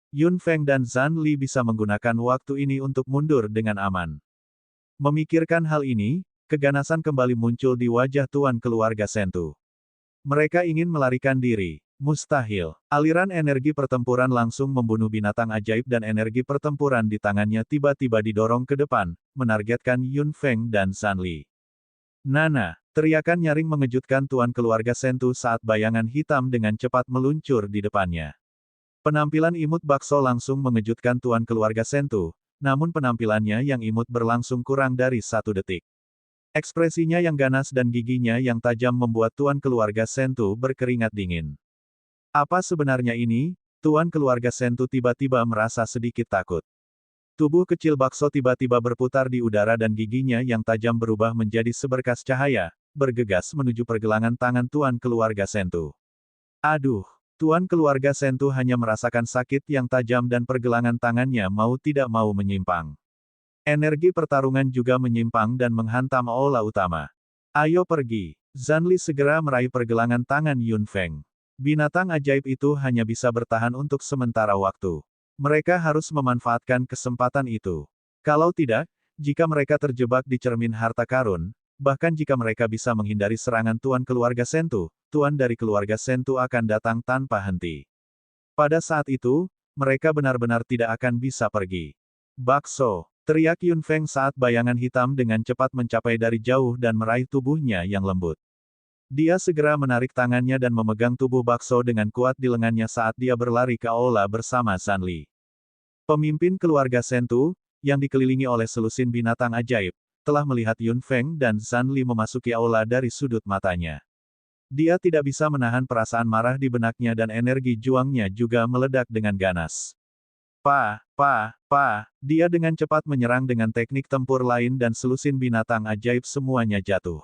Yun Feng dan Zhan Li bisa menggunakan waktu ini untuk mundur dengan aman. Memikirkan hal ini, keganasan kembali muncul di wajah tuan keluarga Sentu. Mereka ingin melarikan diri. Mustahil. Aliran energi pertempuran langsung membunuh binatang ajaib dan energi pertempuran di tangannya tiba-tiba didorong ke depan, menargetkan Yun Feng dan Zhan Li. Nana, teriakan nyaring mengejutkan tuan keluarga Sentu saat bayangan hitam dengan cepat meluncur di depannya. Penampilan imut bakso langsung mengejutkan tuan keluarga Sentu, namun penampilannya yang imut berlangsung kurang dari 1 detik. Ekspresinya yang ganas dan giginya yang tajam membuat tuan keluarga Sentu berkeringat dingin. Apa sebenarnya ini? Tuan keluarga Sentu tiba-tiba merasa sedikit takut. Tubuh kecil bakso tiba-tiba berputar di udara dan giginya yang tajam berubah menjadi seberkas cahaya, bergegas menuju pergelangan tangan tuan keluarga Sentu. Aduh! Tuan keluarga Sentu hanya merasakan sakit yang tajam dan pergelangan tangannya mau tidak mau menyimpang. Energi pertarungan juga menyimpang dan menghantam aula utama. Ayo pergi! Zhan Li segera meraih pergelangan tangan Yun Feng. Binatang ajaib itu hanya bisa bertahan untuk sementara waktu. Mereka harus memanfaatkan kesempatan itu. Kalau tidak, jika mereka terjebak di cermin harta karun, bahkan jika mereka bisa menghindari serangan tuan keluarga Sentu, tuan dari keluarga Sentu akan datang tanpa henti. Pada saat itu, mereka benar-benar tidak akan bisa pergi. Bakso! Teriak Yun Feng saat bayangan hitam dengan cepat mencapai dari jauh dan meraih tubuhnya yang lembut. Dia segera menarik tangannya dan memegang tubuh bakso dengan kuat di lengannya saat dia berlari ke aula bersama Zhan Li. Pemimpin keluarga Sentu, yang dikelilingi oleh selusin binatang ajaib, telah melihat Yun Feng dan Zhan Li memasuki aula dari sudut matanya. Dia tidak bisa menahan perasaan marah di benaknya dan energi juangnya juga meledak dengan ganas. Dia dengan cepat menyerang dengan teknik tempur lain dan selusin binatang ajaib semuanya jatuh.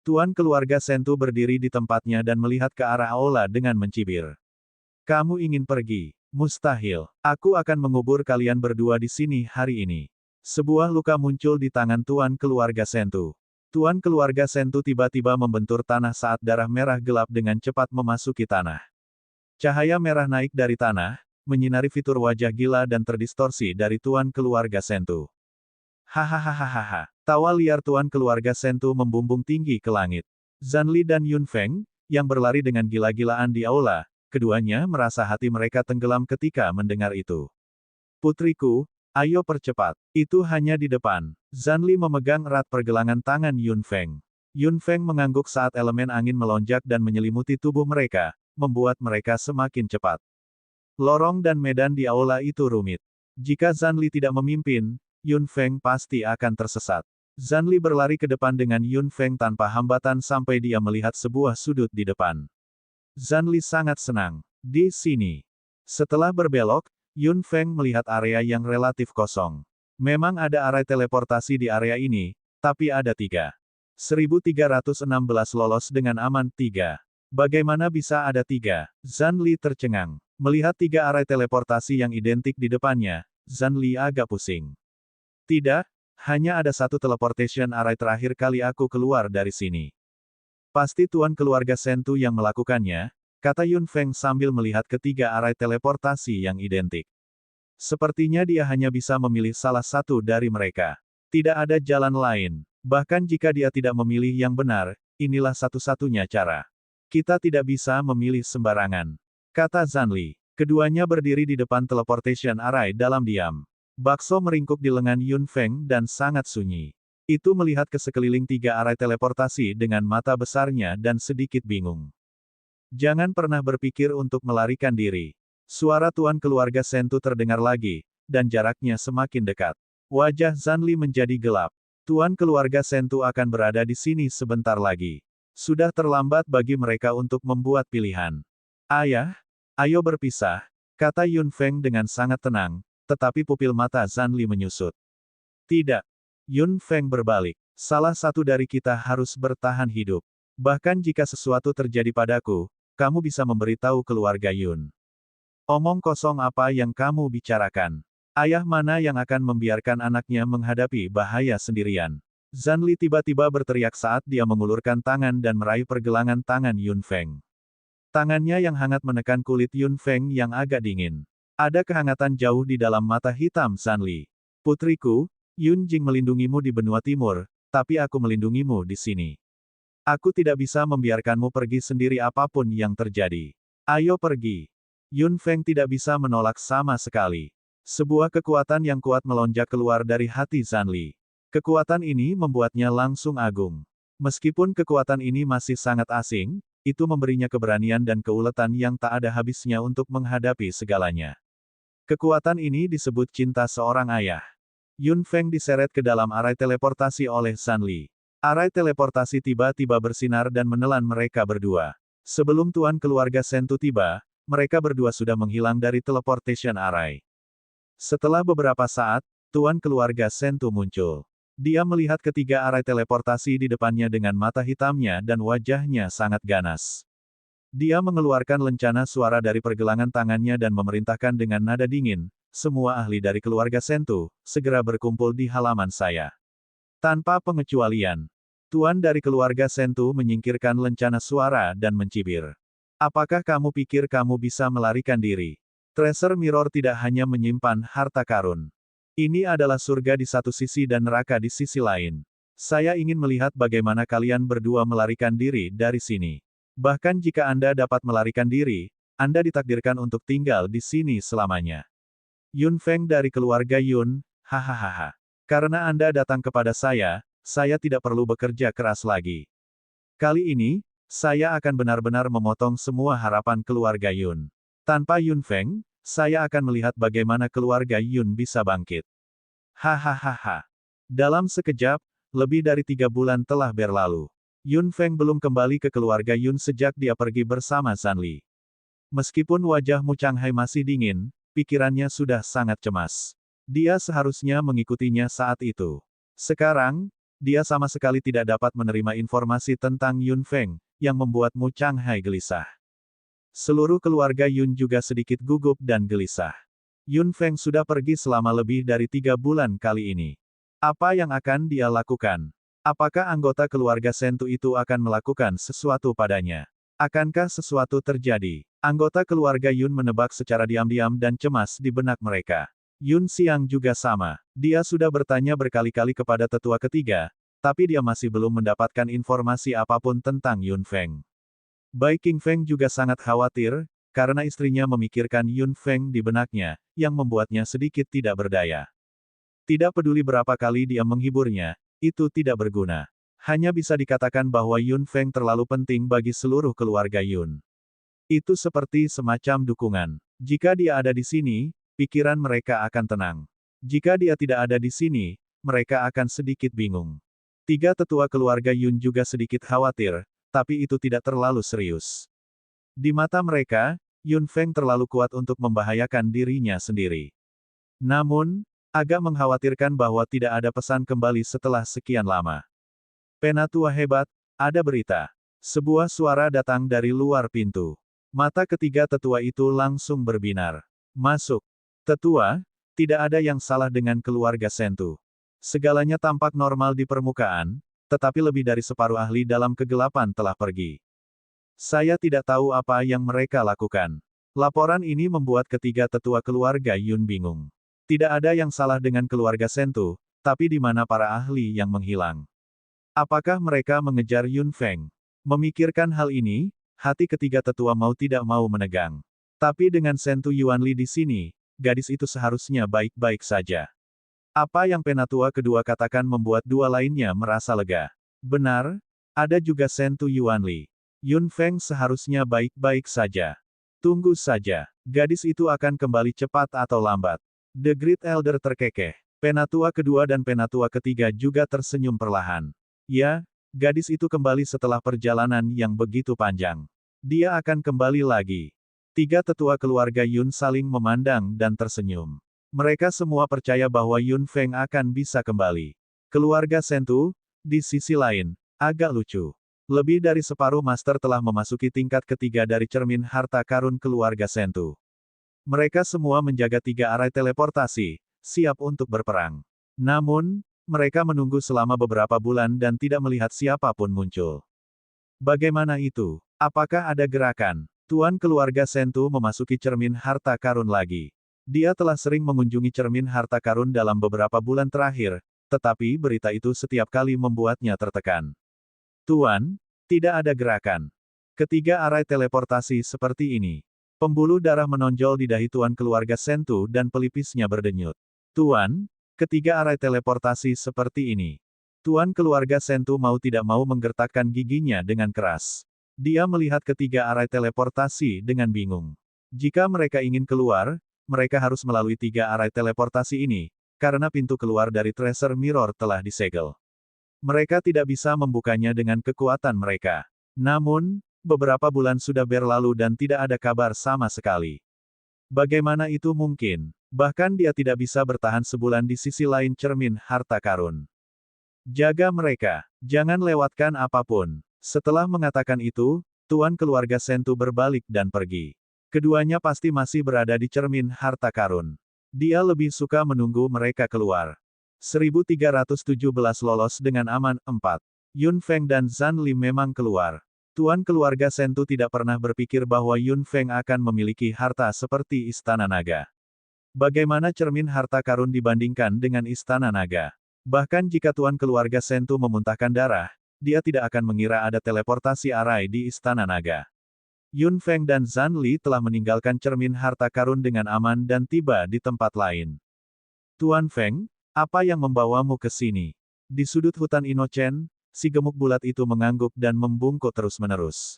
Tuan keluarga Sentu berdiri di tempatnya dan melihat ke arah aula dengan mencibir. Kamu ingin pergi? Mustahil. Aku akan mengubur kalian berdua di sini hari ini. Sebuah luka muncul di tangan tuan keluarga Sentu. Tuan keluarga Sentu tiba-tiba membentur tanah saat darah merah gelap dengan cepat memasuki tanah. Cahaya merah naik dari tanah, menyinari fitur wajah gila dan terdistorsi dari tuan keluarga Sentu. Hahaha. Tawa liar tuan keluarga Sentu membumbung tinggi ke langit. Zhan Li dan Yun Feng, yang berlari dengan gila-gilaan di aula, keduanya merasa hati mereka tenggelam ketika mendengar itu. Putriku, ayo percepat. Itu hanya di depan. Zhan Li memegang erat pergelangan tangan Yun Feng. Yun Feng mengangguk saat elemen angin melonjak dan menyelimuti tubuh mereka, membuat mereka semakin cepat. Lorong dan medan di aula itu rumit. Jika Zhan Li tidak memimpin, Yun Feng pasti akan tersesat. Zhan Li berlari ke depan dengan Yun Feng tanpa hambatan sampai dia melihat sebuah sudut di depan. Zhan Li sangat senang. Di sini. Setelah berbelok, Yun Feng melihat area yang relatif kosong. Memang ada area teleportasi di area ini, tapi ada 3. 1316 lolos dengan aman 3. Bagaimana bisa ada 3? Zhan Li tercengang. Melihat 3 area teleportasi yang identik di depannya, Zhan Li agak pusing. Tidak, hanya ada 1 teleportation array terakhir kali aku keluar dari sini. Pasti tuan keluarga Sentu yang melakukannya, kata Yun Feng sambil melihat ketiga array teleportasi yang identik. Sepertinya dia hanya bisa memilih salah satu dari mereka. Tidak ada jalan lain. Bahkan jika dia tidak memilih yang benar, inilah satu-satunya cara. Kita tidak bisa memilih sembarangan, kata Zhan Li. Keduanya berdiri di depan teleportation array dalam diam. Bakso meringkuk di lengan Yun Feng dan sangat sunyi. Itu melihat ke sekeliling 3 arah teleportasi dengan mata besarnya dan sedikit bingung. Jangan pernah berpikir untuk melarikan diri. Suara tuan keluarga Sentu terdengar lagi, dan jaraknya semakin dekat. Wajah Zhan Li menjadi gelap. Tuan keluarga Sentu akan berada di sini sebentar lagi. Sudah terlambat bagi mereka untuk membuat pilihan. Ayah, ayo berpisah, kata Yun Feng dengan sangat tenang, tetapi pupil mata Zanli menyusut. Tidak. Yun Feng berbalik. Salah satu dari kita harus bertahan hidup. Bahkan jika sesuatu terjadi padaku, kamu bisa memberitahu keluarga Yun. Omong kosong apa yang kamu bicarakan? Ayah mana yang akan membiarkan anaknya menghadapi bahaya sendirian? Zanli tiba-tiba berteriak saat dia mengulurkan tangan dan meraih pergelangan tangan Yun Feng. Tangannya yang hangat menekan kulit Yun Feng yang agak dingin. Ada kehangatan jauh di dalam mata hitam Zanli. Putriku, Yun Jing melindungimu di benua timur, tapi aku melindungimu di sini. Aku tidak bisa membiarkanmu pergi sendiri apapun yang terjadi. Ayo pergi. Yun Feng tidak bisa menolak sama sekali. Sebuah kekuatan yang kuat melonjak keluar dari hati Zanli. Kekuatan ini membuatnya langsung agung. Meskipun kekuatan ini masih sangat asing, itu memberinya keberanian dan keuletan yang tak ada habisnya untuk menghadapi segalanya. Kekuatan ini disebut cinta seorang ayah. Yun Feng diseret ke dalam arai teleportasi oleh Zanli. Arai teleportasi tiba-tiba bersinar dan menelan mereka berdua. Sebelum tuan keluarga Sentu tiba, mereka berdua sudah menghilang dari teleportation arai. Setelah beberapa saat, tuan keluarga Sentu muncul. Dia melihat ketiga arai teleportasi di depannya dengan mata hitamnya dan wajahnya sangat ganas. Dia mengeluarkan lencana suara dari pergelangan tangannya dan memerintahkan dengan nada dingin, semua ahli dari keluarga Sentu, segera berkumpul di halaman saya. Tanpa pengecualian, tuan dari keluarga Sentu menyingkirkan lencana suara dan mencibir. Apakah kamu pikir kamu bisa melarikan diri? Treasure Mirror tidak hanya menyimpan harta karun. Ini adalah surga di satu sisi dan neraka di sisi lain. Saya ingin melihat bagaimana kalian berdua melarikan diri dari sini. Bahkan jika Anda dapat melarikan diri, Anda ditakdirkan untuk tinggal di sini selamanya. Yun Feng dari keluarga Yun, hahaha. Karena Anda datang kepada saya tidak perlu bekerja keras lagi. Kali ini, saya akan benar-benar memotong semua harapan keluarga Yun. Tanpa Yun Feng, saya akan melihat bagaimana keluarga Yun bisa bangkit. Hahaha. Dalam sekejap, lebih dari 3 bulan telah berlalu. Yun Feng belum kembali ke keluarga Yun sejak dia pergi bersama Zanli. Meskipun wajah Mu Changhai masih dingin, pikirannya sudah sangat cemas. Dia seharusnya mengikutinya saat itu. Sekarang, dia sama sekali tidak dapat menerima informasi tentang Yun Feng, yang membuat Mu Changhai gelisah. Seluruh keluarga Yun juga sedikit gugup dan gelisah. Yun Feng sudah pergi selama lebih dari 3 bulan kali ini. Apa yang akan dia lakukan? Apakah anggota keluarga Sentu itu akan melakukan sesuatu padanya? Akankah sesuatu terjadi? Anggota keluarga Yun menebak secara diam-diam dan cemas di benak mereka. Yun Xiang juga sama. Dia sudah bertanya berkali-kali kepada tetua ketiga, tapi dia masih belum mendapatkan informasi apapun tentang Yun Feng. Bai Qingfeng juga sangat khawatir, karena istrinya memikirkan Yun Feng di benaknya, yang membuatnya sedikit tidak berdaya. Tidak peduli berapa kali dia menghiburnya, itu tidak berguna. Hanya bisa dikatakan bahwa Yun Feng terlalu penting bagi seluruh keluarga Yun. Itu seperti semacam dukungan. Jika dia ada di sini, pikiran mereka akan tenang. Jika dia tidak ada di sini, mereka akan sedikit bingung. 3 tetua keluarga Yun juga sedikit khawatir, tapi itu tidak terlalu serius. Di mata mereka, Yun Feng terlalu kuat untuk membahayakan dirinya sendiri. Namun, agak mengkhawatirkan bahwa tidak ada pesan kembali setelah sekian lama. Penatua hebat, ada berita. Sebuah suara datang dari luar pintu. Mata ketiga tetua itu langsung berbinar. Masuk. Tetua, tidak ada yang salah dengan keluarga Sentu. Segalanya tampak normal di permukaan, tetapi lebih dari separuh ahli dalam kegelapan telah pergi. Saya tidak tahu apa yang mereka lakukan. Laporan ini membuat ketiga tetua keluarga Yun bingung. Tidak ada yang salah dengan keluarga Sentu, tapi di mana para ahli yang menghilang? Apakah mereka mengejar Yun Feng? Memikirkan hal ini, hati ketiga tetua mau tidak mau menegang. Tapi dengan Sentu Yuanli di sini, gadis itu seharusnya baik-baik saja. Apa yang penatua kedua katakan membuat dua lainnya merasa lega. Benar, ada juga Sentu Yuanli. Yun Feng seharusnya baik-baik saja. Tunggu saja, gadis itu akan kembali cepat atau lambat. The Great Elder terkekeh. Penatua kedua dan penatua ketiga juga tersenyum perlahan. Ya, gadis itu kembali setelah perjalanan yang begitu panjang. Dia akan kembali lagi. Tiga tetua keluarga Yun saling memandang dan tersenyum. Mereka semua percaya bahwa Yun Feng akan bisa kembali. Keluarga Sentu, di sisi lain, agak lucu. Lebih dari separuh master telah memasuki tingkat ketiga dari cermin harta karun keluarga Sentu. Mereka semua menjaga 3 arai teleportasi, siap untuk berperang. Namun, mereka menunggu selama beberapa bulan dan tidak melihat siapapun muncul. Bagaimana itu? Apakah ada gerakan? Tuan keluarga Sentu memasuki cermin harta karun lagi. Dia telah sering mengunjungi cermin harta karun dalam beberapa bulan terakhir, tetapi berita itu setiap kali membuatnya tertekan. Tuan, tidak ada gerakan. Ketiga arai teleportasi seperti ini. Pembuluh darah menonjol di dahi tuan keluarga Sentu dan pelipisnya berdenyut. Tuan, ketiga arai teleportasi seperti ini. Tuan keluarga Sentu mau tidak mau menggertakkan giginya dengan keras. Dia melihat ketiga arai teleportasi dengan bingung. Jika mereka ingin keluar, mereka harus melalui 3 arai teleportasi ini, karena pintu keluar dari Treasure Mirror telah disegel. Mereka tidak bisa membukanya dengan kekuatan mereka. Namun, beberapa bulan sudah berlalu dan tidak ada kabar sama sekali. Bagaimana itu mungkin? Bahkan dia tidak bisa bertahan sebulan di sisi lain cermin harta karun. Jaga mereka, jangan lewatkan apapun. Setelah mengatakan itu, tuan keluarga Sentu berbalik dan pergi. Keduanya pasti masih berada di cermin harta karun. Dia lebih suka menunggu mereka keluar. 1317 lolos dengan aman. 4. Yun Feng dan Zhan Li memang keluar. Tuan keluarga Sentu tidak pernah berpikir bahwa Yun Feng akan memiliki harta seperti Istana Naga. Bagaimana cermin harta karun dibandingkan dengan Istana Naga? Bahkan jika tuan keluarga Sentu memuntahkan darah, dia tidak akan mengira ada teleportasi arai di Istana Naga. Yun Feng dan Zhan Li telah meninggalkan cermin harta karun dengan aman dan tiba di tempat lain. Tuan Feng, apa yang membawamu ke sini? Di sudut hutan Inochen, si gemuk bulat itu mengangguk dan membungkuk terus-menerus.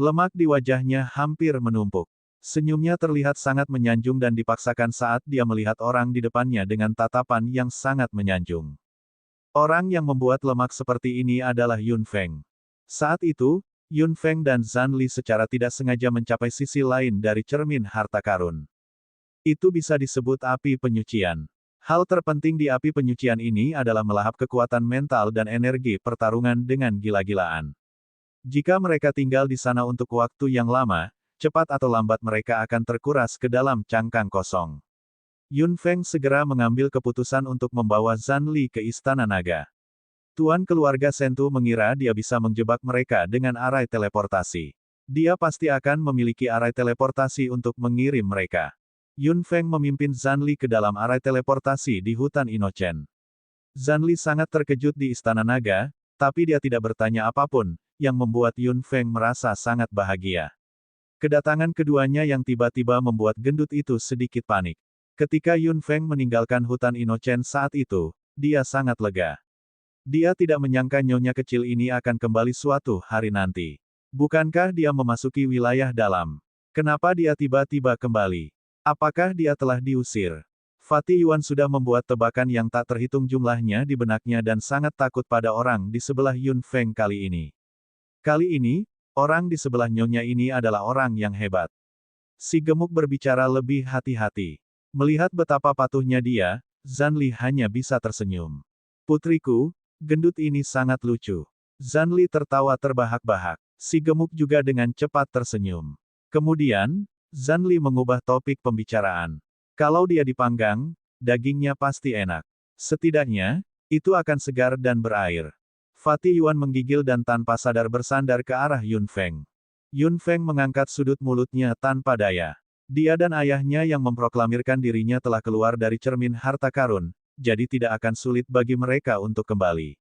Lemak di wajahnya hampir menumpuk. Senyumnya terlihat sangat menyanjung dan dipaksakan saat dia melihat orang di depannya dengan tatapan yang sangat menyanjung. Orang yang membuat lemak seperti ini adalah Yun Feng. Saat itu, Yun Feng dan Zhan Li secara tidak sengaja mencapai sisi lain dari cermin harta karun. Itu bisa disebut api penyucian. Hal terpenting di api penyucian ini adalah melahap kekuatan mental dan energi pertarungan dengan gila-gilaan. Jika mereka tinggal di sana untuk waktu yang lama, cepat atau lambat mereka akan terkuras ke dalam cangkang kosong. Yun Feng segera mengambil keputusan untuk membawa Zhan Li ke Istana Naga. Tuan keluarga Sentu mengira dia bisa menjebak mereka dengan arai teleportasi. Dia pasti akan memiliki arai teleportasi untuk mengirim mereka. Yun Feng memimpin Zhan Li ke dalam arai teleportasi di hutan Inochen. Zhan Li sangat terkejut di Istana Naga, tapi dia tidak bertanya apapun, yang membuat Yun Feng merasa sangat bahagia. Kedatangan keduanya yang tiba-tiba membuat gendut itu sedikit panik. Ketika Yun Feng meninggalkan hutan Inochen saat itu, dia sangat lega. Dia tidak menyangka nyonya kecil ini akan kembali suatu hari nanti. Bukankah dia memasuki wilayah dalam? Kenapa dia tiba-tiba kembali? Apakah dia telah diusir? Fatih Yuan sudah membuat tebakan yang tak terhitung jumlahnya di benaknya dan sangat takut pada orang di sebelah Yun Feng kali ini. Kali ini, orang di sebelah nyonya ini adalah orang yang hebat. Si gemuk berbicara lebih hati-hati. Melihat betapa patuhnya dia, Zhan Li hanya bisa tersenyum. Putriku, gendut ini sangat lucu. Zhan Li tertawa terbahak-bahak. Si gemuk juga dengan cepat tersenyum. Kemudian, Zhan Li mengubah topik pembicaraan. Kalau dia dipanggang, dagingnya pasti enak. Setidaknya, itu akan segar dan berair. Fatih Yuan menggigil dan tanpa sadar bersandar ke arah Yun Feng. Yun Feng mengangkat sudut mulutnya tanpa daya. Dia dan ayahnya yang memproklamirkan dirinya telah keluar dari cermin harta karun, jadi tidak akan sulit bagi mereka untuk kembali.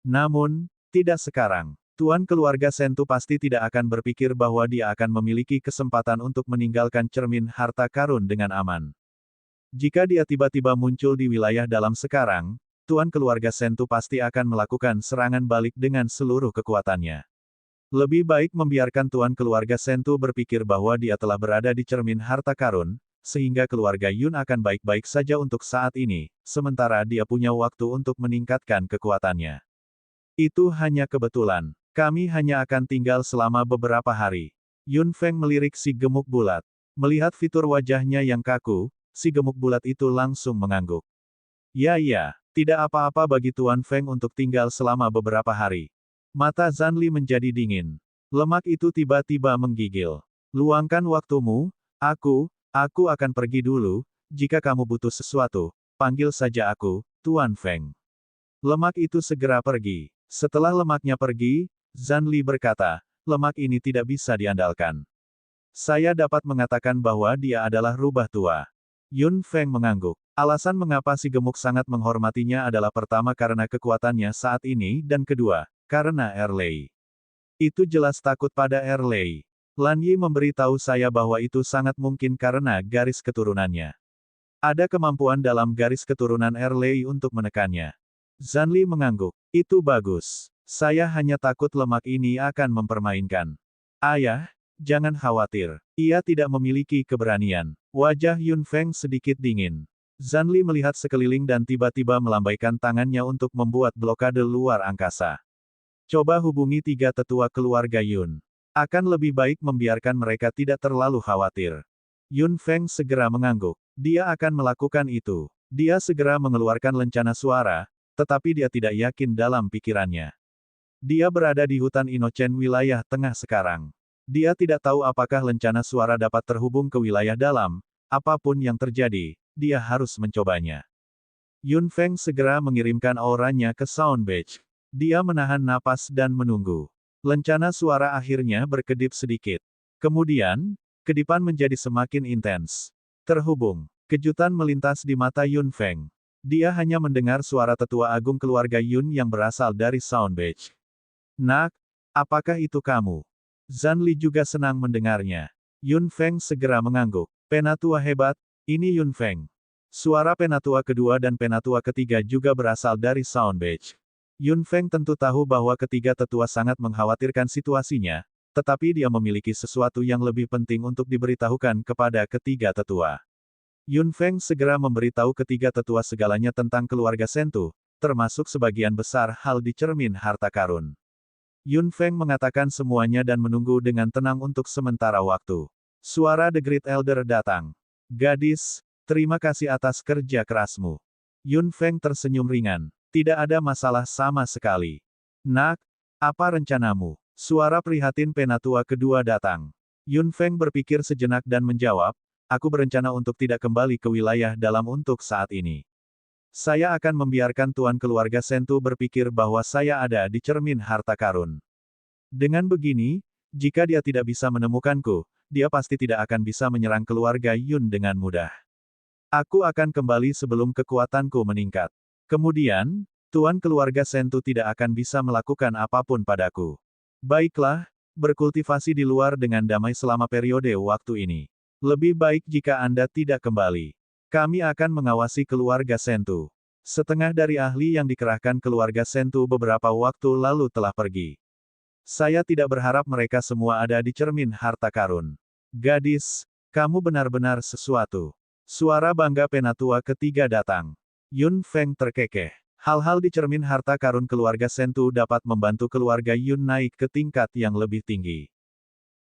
Namun, tidak sekarang. Tuan keluarga Sentu pasti tidak akan berpikir bahwa dia akan memiliki kesempatan untuk meninggalkan cermin harta karun dengan aman. Jika dia tiba-tiba muncul di wilayah dalam sekarang, Tuan keluarga Sentu pasti akan melakukan serangan balik dengan seluruh kekuatannya. Lebih baik membiarkan Tuan keluarga Sentu berpikir bahwa dia telah berada di cermin harta karun, sehingga keluarga Yun akan baik-baik saja untuk saat ini, sementara dia punya waktu untuk meningkatkan kekuatannya. Itu hanya kebetulan. Kami hanya akan tinggal selama beberapa hari. Yun Feng melirik si gemuk bulat. Melihat fitur wajahnya yang kaku, si gemuk bulat itu langsung mengangguk. Ya, tidak apa-apa bagi Tuan Feng untuk tinggal selama beberapa hari. Mata Zanli menjadi dingin. Lemak itu tiba-tiba menggigil. Luangkan waktumu, aku akan pergi dulu, jika kamu butuh sesuatu, panggil saja aku, Tuan Feng. Lemak itu segera pergi. Setelah lemaknya pergi, Zanli berkata, lemak ini tidak bisa diandalkan. Saya dapat mengatakan bahwa dia adalah rubah tua. Yun Feng mengangguk. Alasan mengapa si gemuk sangat menghormatinya adalah pertama karena kekuatannya saat ini dan kedua, karena Erlei. Itu jelas takut pada Erlei. Lan Yi memberitahu saya bahwa itu sangat mungkin karena garis keturunannya. Ada kemampuan dalam garis keturunan Erlei untuk menekannya. Zanli mengangguk. Itu bagus. Saya hanya takut lemak ini akan mempermainkan. Ayah, jangan khawatir. Ia tidak memiliki keberanian. Wajah Yun Feng sedikit dingin. Zanli melihat sekeliling dan tiba-tiba melambaikan tangannya untuk membuat blokade luar angkasa. Coba hubungi 3 tetua keluarga Yun. Akan lebih baik membiarkan mereka tidak terlalu khawatir. Yun Feng segera mengangguk. Dia akan melakukan itu. Dia segera mengeluarkan lencana suara, tetapi dia tidak yakin dalam pikirannya. Dia berada di hutan Inocen wilayah tengah sekarang. Dia tidak tahu apakah lencana suara dapat terhubung ke wilayah dalam. Apapun yang terjadi, dia harus mencobanya. Yun Feng segera mengirimkan auranya ke Soundbeach. Dia menahan napas dan menunggu. Lencana suara akhirnya berkedip sedikit. Kemudian, kedipan menjadi semakin intens. Terhubung. Kejutan melintas di mata Yun Feng. Dia hanya mendengar suara tetua agung keluarga Yun yang berasal dari Soundbeach. Nak, apakah itu kamu? Zanli juga senang mendengarnya. Yun Feng segera mengangguk. Penatua hebat, ini Yun Feng. Suara penatua kedua dan penatua ketiga juga berasal dari Soundbeach. Yun Feng tentu tahu bahwa ketiga tetua sangat mengkhawatirkan situasinya, tetapi dia memiliki sesuatu yang lebih penting untuk diberitahukan kepada ketiga tetua. Yun Feng segera memberitahu ketiga tetua segalanya tentang keluarga Sentu, termasuk sebagian besar hal di cermin harta karun. Yun Feng mengatakan semuanya dan menunggu dengan tenang untuk sementara waktu. Suara The Great Elder datang. Gadis, terima kasih atas kerja kerasmu. Yun Feng tersenyum ringan. Tidak ada masalah sama sekali. Nak, apa rencanamu? Suara prihatin penatua kedua datang. Yun Feng berpikir sejenak dan menjawab, aku berencana untuk tidak kembali ke wilayah dalam untuk saat ini. Saya akan membiarkan tuan keluarga Sentu berpikir bahwa saya ada di cermin harta karun. Dengan begini, jika dia tidak bisa menemukanku, dia pasti tidak akan bisa menyerang keluarga Yun dengan mudah. Aku akan kembali sebelum kekuatanku meningkat. Kemudian, tuan keluarga Sentu tidak akan bisa melakukan apapun padaku. Baiklah, berkultivasi di luar dengan damai selama periode waktu ini. Lebih baik jika Anda tidak kembali. Kami akan mengawasi keluarga Sentu. Setengah dari ahli yang dikerahkan keluarga Sentu beberapa waktu lalu telah pergi. Saya tidak berharap mereka semua ada di cermin harta karun. Gadis, kamu benar-benar sesuatu. Suara bangga penatua ketiga datang. Yun Feng terkekeh. Hal-hal di cermin harta karun keluarga Sentu dapat membantu keluarga Yun naik ke tingkat yang lebih tinggi.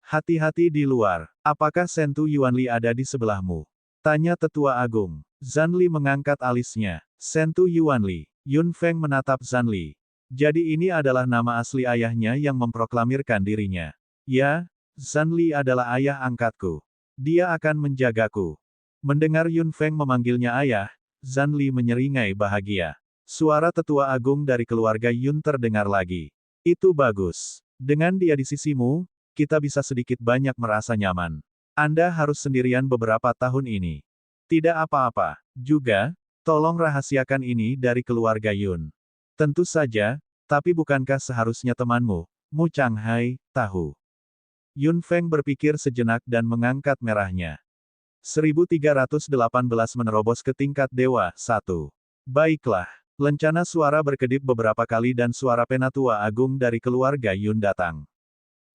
Hati-hati di luar. Apakah Sentu Yuanli ada di sebelahmu? Tanya tetua agung. Zanli mengangkat alisnya. Sentu Yuanli. Yun Feng menatap Zanli. Jadi ini adalah nama asli ayahnya yang memproklamirkan dirinya. Ya, Zanli adalah ayah angkatku. Dia akan menjagaku. Mendengar Yun Feng memanggilnya ayah, Zanli menyeringai bahagia. Suara tetua agung dari keluarga Yun terdengar lagi. Itu bagus. Dengan dia di sisimu, kita bisa sedikit banyak merasa nyaman. Anda harus sendirian beberapa tahun ini. Tidak apa-apa. Juga, tolong rahasiakan ini dari keluarga Yun. Tentu saja, tapi bukankah seharusnya temanmu, Mu Changhai, tahu? Yun Feng berpikir sejenak dan mengangkat merahnya. 1318 menerobos ke tingkat Dewa 1. Baiklah, lencana suara berkedip beberapa kali dan suara penatua agung dari keluarga Yun datang.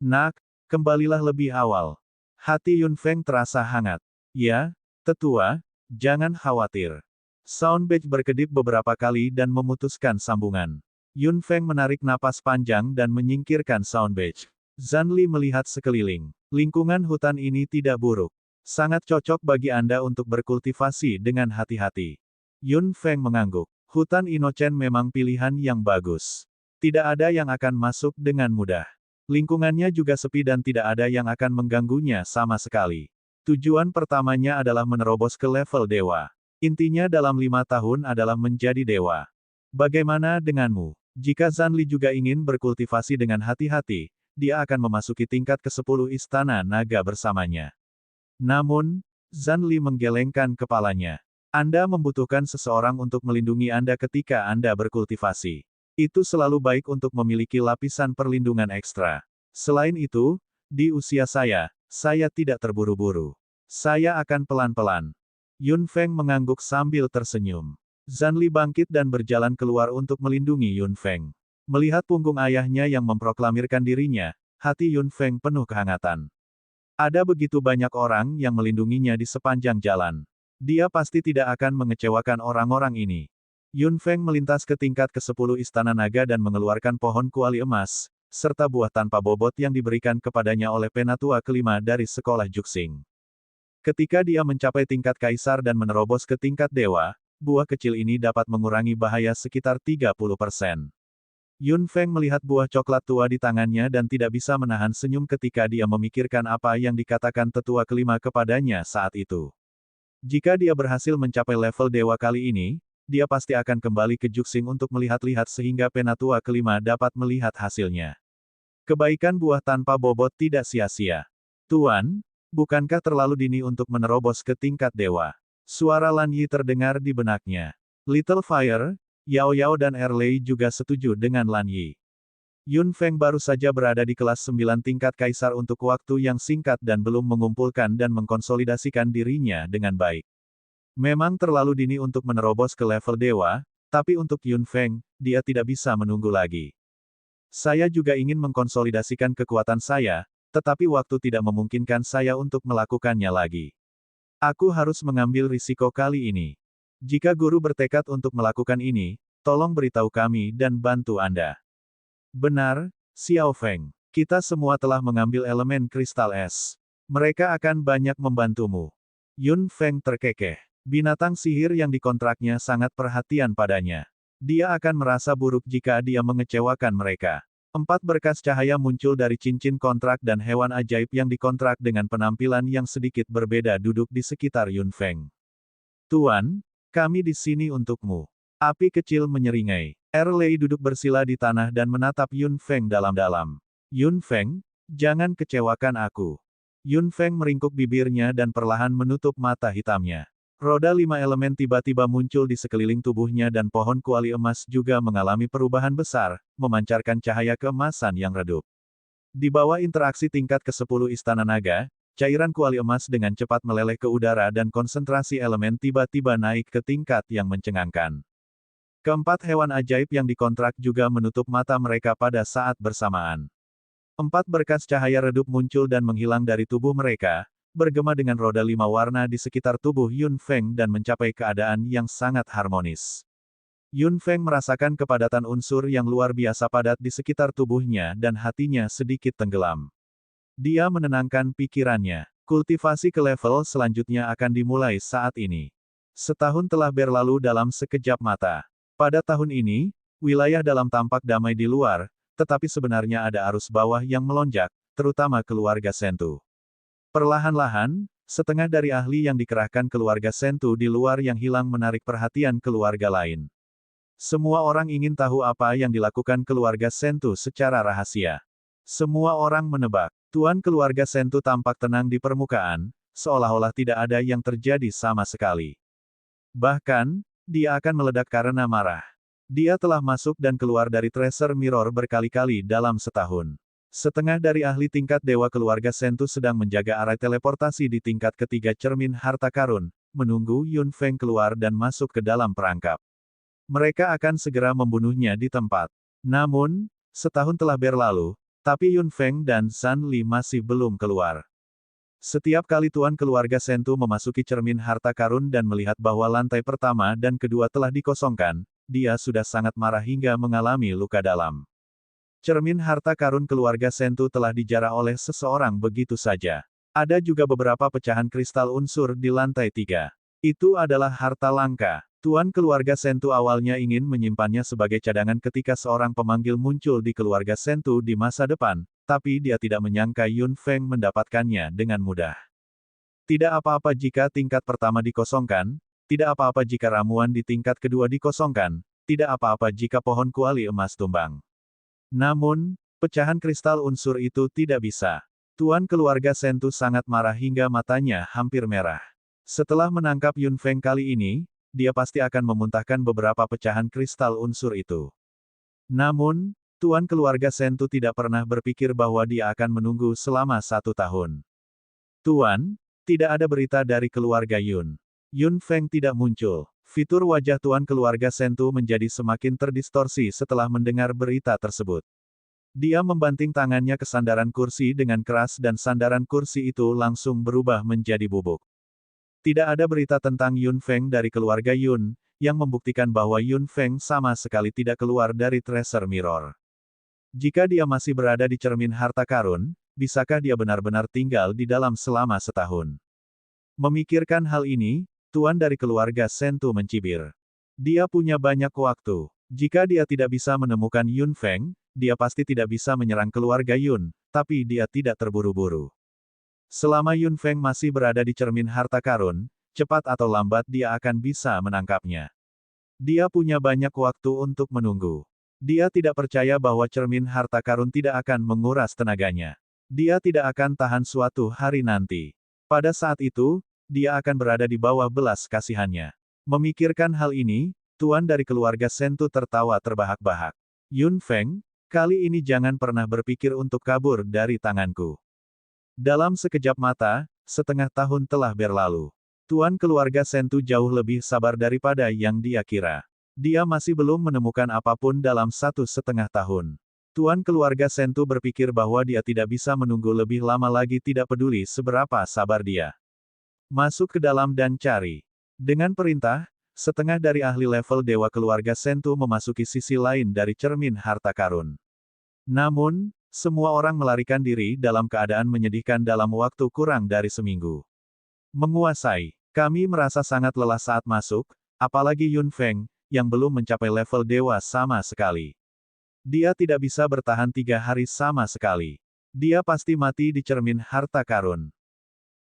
Nak, kembalilah lebih awal. Hati Yun Feng terasa hangat. Ya, Tetua, jangan khawatir. Soundbage berkedip beberapa kali dan memutuskan sambungan. Yun Feng menarik napas panjang dan menyingkirkan Soundbage. Zanli melihat sekeliling. Lingkungan hutan ini tidak buruk. Sangat cocok bagi Anda untuk berkultivasi dengan hati-hati. Yun Feng mengangguk. Hutan Inochen memang pilihan yang bagus. Tidak ada yang akan masuk dengan mudah. Lingkungannya juga sepi dan tidak ada yang akan mengganggunya sama sekali. Tujuan pertamanya adalah menerobos ke level dewa. Intinya dalam 5 tahun adalah menjadi dewa. Bagaimana denganmu? Jika Zanli juga ingin berkultivasi dengan hati-hati, dia akan memasuki tingkat ke-10 istana naga bersamanya. Namun, Zanli menggelengkan kepalanya. Anda membutuhkan seseorang untuk melindungi Anda ketika Anda berkultivasi. Itu selalu baik untuk memiliki lapisan perlindungan ekstra. Selain itu, di usia saya tidak terburu-buru. Saya akan pelan-pelan. Yun Feng mengangguk sambil tersenyum. Zanli bangkit dan berjalan keluar untuk melindungi Yun Feng. Melihat punggung ayahnya yang memproklamirkan dirinya, hati Yun Feng penuh kehangatan. Ada begitu banyak orang yang melindunginya di sepanjang jalan. Dia pasti tidak akan mengecewakan orang-orang ini. Yun Feng melintas ke tingkat ke-10 Istana Naga dan mengeluarkan pohon kuali emas, serta buah tanpa bobot yang diberikan kepadanya oleh penatua kelima dari sekolah Juxing. Ketika dia mencapai tingkat kaisar dan menerobos ke tingkat dewa, buah kecil ini dapat mengurangi bahaya sekitar 30%. Yun Feng melihat buah coklat tua di tangannya dan tidak bisa menahan senyum ketika dia memikirkan apa yang dikatakan tetua kelima kepadanya saat itu. Jika dia berhasil mencapai level dewa kali ini, dia pasti akan kembali ke Juxing untuk melihat-lihat sehingga penatua kelima dapat melihat hasilnya. Kebaikan buah tanpa bobot tidak sia-sia. Tuan, bukankah terlalu dini untuk menerobos ke tingkat dewa? Suara Lan Yi terdengar di benaknya. Little Fire, Yao Yao dan Erlei juga setuju dengan Lan Yi. Yun Feng baru saja berada di kelas 9 tingkat kaisar untuk waktu yang singkat dan belum mengumpulkan dan mengkonsolidasikan dirinya dengan baik. Memang terlalu dini untuk menerobos ke level dewa, tapi untuk Yun Feng, dia tidak bisa menunggu lagi. Saya juga ingin mengkonsolidasikan kekuatan saya, tetapi waktu tidak memungkinkan saya untuk melakukannya lagi. Aku harus mengambil risiko kali ini. Jika guru bertekad untuk melakukan ini, tolong beritahu kami dan bantu Anda. Benar, Xiao Feng. Kita semua telah mengambil elemen kristal es. Mereka akan banyak membantumu. Yun Feng terkekeh. Binatang sihir yang dikontraknya sangat perhatian padanya. Dia akan merasa buruk jika dia mengecewakan mereka. 4 berkas cahaya muncul dari cincin kontrak dan hewan ajaib yang dikontrak dengan penampilan yang sedikit berbeda duduk di sekitar Yun Feng. Tuan, kami di sini untukmu. Api kecil menyeringai. Erlei duduk bersila di tanah dan menatap Yun Feng dalam-dalam. Yun Feng, jangan kecewakan aku. Yun Feng meringkuk bibirnya dan perlahan menutup mata hitamnya. Roda 5 elemen tiba-tiba muncul di sekeliling tubuhnya dan pohon kuali emas juga mengalami perubahan besar, memancarkan cahaya keemasan yang redup. Di bawah interaksi tingkat ke-10 Istana Naga, cairan kuali emas dengan cepat meleleh ke udara dan konsentrasi elemen tiba-tiba naik ke tingkat yang mencengangkan. Keempat hewan ajaib yang dikontrak juga menutup mata mereka pada saat bersamaan. 4 berkas cahaya redup muncul dan menghilang dari tubuh mereka, bergema dengan roda 5 warna di sekitar tubuh Yun Feng dan mencapai keadaan yang sangat harmonis. Yun Feng merasakan kepadatan unsur yang luar biasa padat di sekitar tubuhnya dan hatinya sedikit tenggelam. Dia menenangkan pikirannya. Kultivasi ke level selanjutnya akan dimulai saat ini. Setahun telah berlalu dalam sekejap mata. Pada tahun ini, wilayah dalam tampak damai di luar, tetapi sebenarnya ada arus bawah yang melonjak, terutama keluarga Sentu. Perlahan-lahan, setengah dari ahli yang dikerahkan keluarga Sentu di luar yang hilang menarik perhatian keluarga lain. Semua orang ingin tahu apa yang dilakukan keluarga Sentu secara rahasia. Semua orang menebak. Tuan keluarga Sentu tampak tenang di permukaan, seolah-olah tidak ada yang terjadi sama sekali. Bahkan, dia akan meledak karena marah. Dia telah masuk dan keluar dari Treasure Mirror berkali-kali dalam setahun. Setengah dari ahli tingkat dewa keluarga Sentu sedang menjaga area teleportasi di tingkat ketiga cermin harta karun, menunggu Yun Feng keluar dan masuk ke dalam perangkap. Mereka akan segera membunuhnya di tempat. Namun, setahun telah berlalu, tapi Yun Feng dan Zan Li masih belum keluar. Setiap kali tuan keluarga Sentu memasuki cermin harta karun dan melihat bahwa lantai pertama dan kedua telah dikosongkan, dia sudah sangat marah hingga mengalami luka dalam. Cermin harta karun keluarga Sentu telah dijarah oleh seseorang begitu saja. Ada juga beberapa pecahan kristal unsur di lantai 3. Itu adalah harta langka. Tuan keluarga Sentu awalnya ingin menyimpannya sebagai cadangan ketika seorang pemanggil muncul di keluarga Sentu di masa depan, tapi dia tidak menyangka Yun Feng mendapatkannya dengan mudah. Tidak apa-apa jika tingkat pertama dikosongkan, tidak apa-apa jika ramuan di tingkat kedua dikosongkan, tidak apa-apa jika pohon kuali emas tumbang. Namun, pecahan kristal unsur itu tidak bisa. Tuan keluarga Sentu sangat marah hingga matanya hampir merah. Setelah menangkap Yun Feng kali ini, dia pasti akan memuntahkan beberapa pecahan kristal unsur itu. Namun, tuan keluarga Sentu tidak pernah berpikir bahwa dia akan menunggu selama 1 tahun. Tuan, tidak ada berita dari keluarga Yun. Yun Feng tidak muncul. Fitur wajah tuan keluarga Sentu menjadi semakin terdistorsi setelah mendengar berita tersebut. Dia membanting tangannya ke sandaran kursi dengan keras dan sandaran kursi itu langsung berubah menjadi bubuk. Tidak ada berita tentang Yun Feng dari keluarga Yun, yang membuktikan bahwa Yun Feng sama sekali tidak keluar dari Treasure Mirror. Jika dia masih berada di cermin harta karun, bisakah dia benar-benar tinggal di dalam selama setahun? Memikirkan hal ini, tuan dari keluarga Sentu mencibir. Dia punya banyak waktu. Jika dia tidak bisa menemukan Yun Feng, dia pasti tidak bisa menyerang keluarga Yun, tapi dia tidak terburu-buru. Selama Yun Feng masih berada di cermin harta karun, cepat atau lambat dia akan bisa menangkapnya. Dia punya banyak waktu untuk menunggu. Dia tidak percaya bahwa cermin harta karun tidak akan menguras tenaganya. Dia tidak akan tahan suatu hari nanti. Pada saat itu, dia akan berada di bawah belas kasihannya. Memikirkan hal ini, tuan dari keluarga Sentu tertawa terbahak-bahak. Yun Feng, kali ini jangan pernah berpikir untuk kabur dari tanganku. Dalam sekejap mata, setengah tahun telah berlalu. Tuan keluarga Sentu jauh lebih sabar daripada yang dia kira. Dia masih belum menemukan apapun dalam 1,5 tahun. Tuan keluarga Sentu berpikir bahwa dia tidak bisa menunggu lebih lama lagi, tidak peduli seberapa sabar dia. Masuk ke dalam dan cari. Dengan perintah, setengah dari ahli level dewa keluarga Sentu memasuki sisi lain dari cermin harta karun. Namun, semua orang melarikan diri dalam keadaan menyedihkan dalam waktu kurang dari seminggu. Menguasai. Kami merasa sangat lelah saat masuk, apalagi Yun Feng, yang belum mencapai level dewa sama sekali. Dia tidak bisa bertahan 3 hari sama sekali. Dia pasti mati di cermin harta karun.